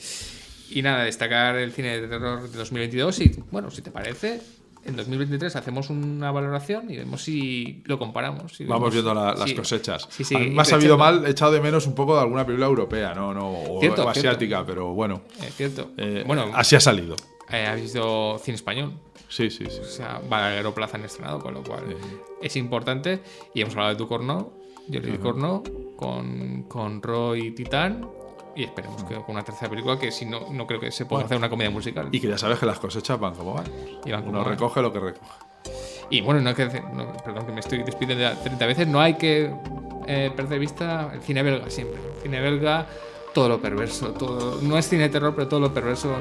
nada, destacar el cine de terror de 2022 y, bueno, si te parece... En 2023 hacemos una valoración y vemos si lo comparamos. Vamos viendo las cosechas. Sí, a mí me ha sabido mal, he echado de menos un poco de alguna película europea, o asiática, pero bueno. Cierto. Bueno, así ha salido. ¿Has visto cine español? Sí. O sea, Balagueró Plaza han estrenado, con lo cual es importante. Y hemos hablado de Tu Cornó, yo le di Cornó, con Roy Titán. Y esperemos que con una tercera película que si no creo que se pueda hacer una comedia musical. Y que ya sabes que las cosechas van como van. Uno recoge lo que recoge. Y bueno, perdón que me estoy despidiendo ya 30 veces, no hay que perder vista el cine belga siempre. El cine belga, todo lo perverso, no es cine de terror, pero todo lo perverso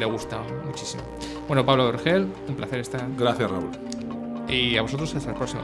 le gusta muchísimo. Bueno, Pablo Vergel, un placer estar. Gracias, Raúl. Y a vosotros hasta el próximo.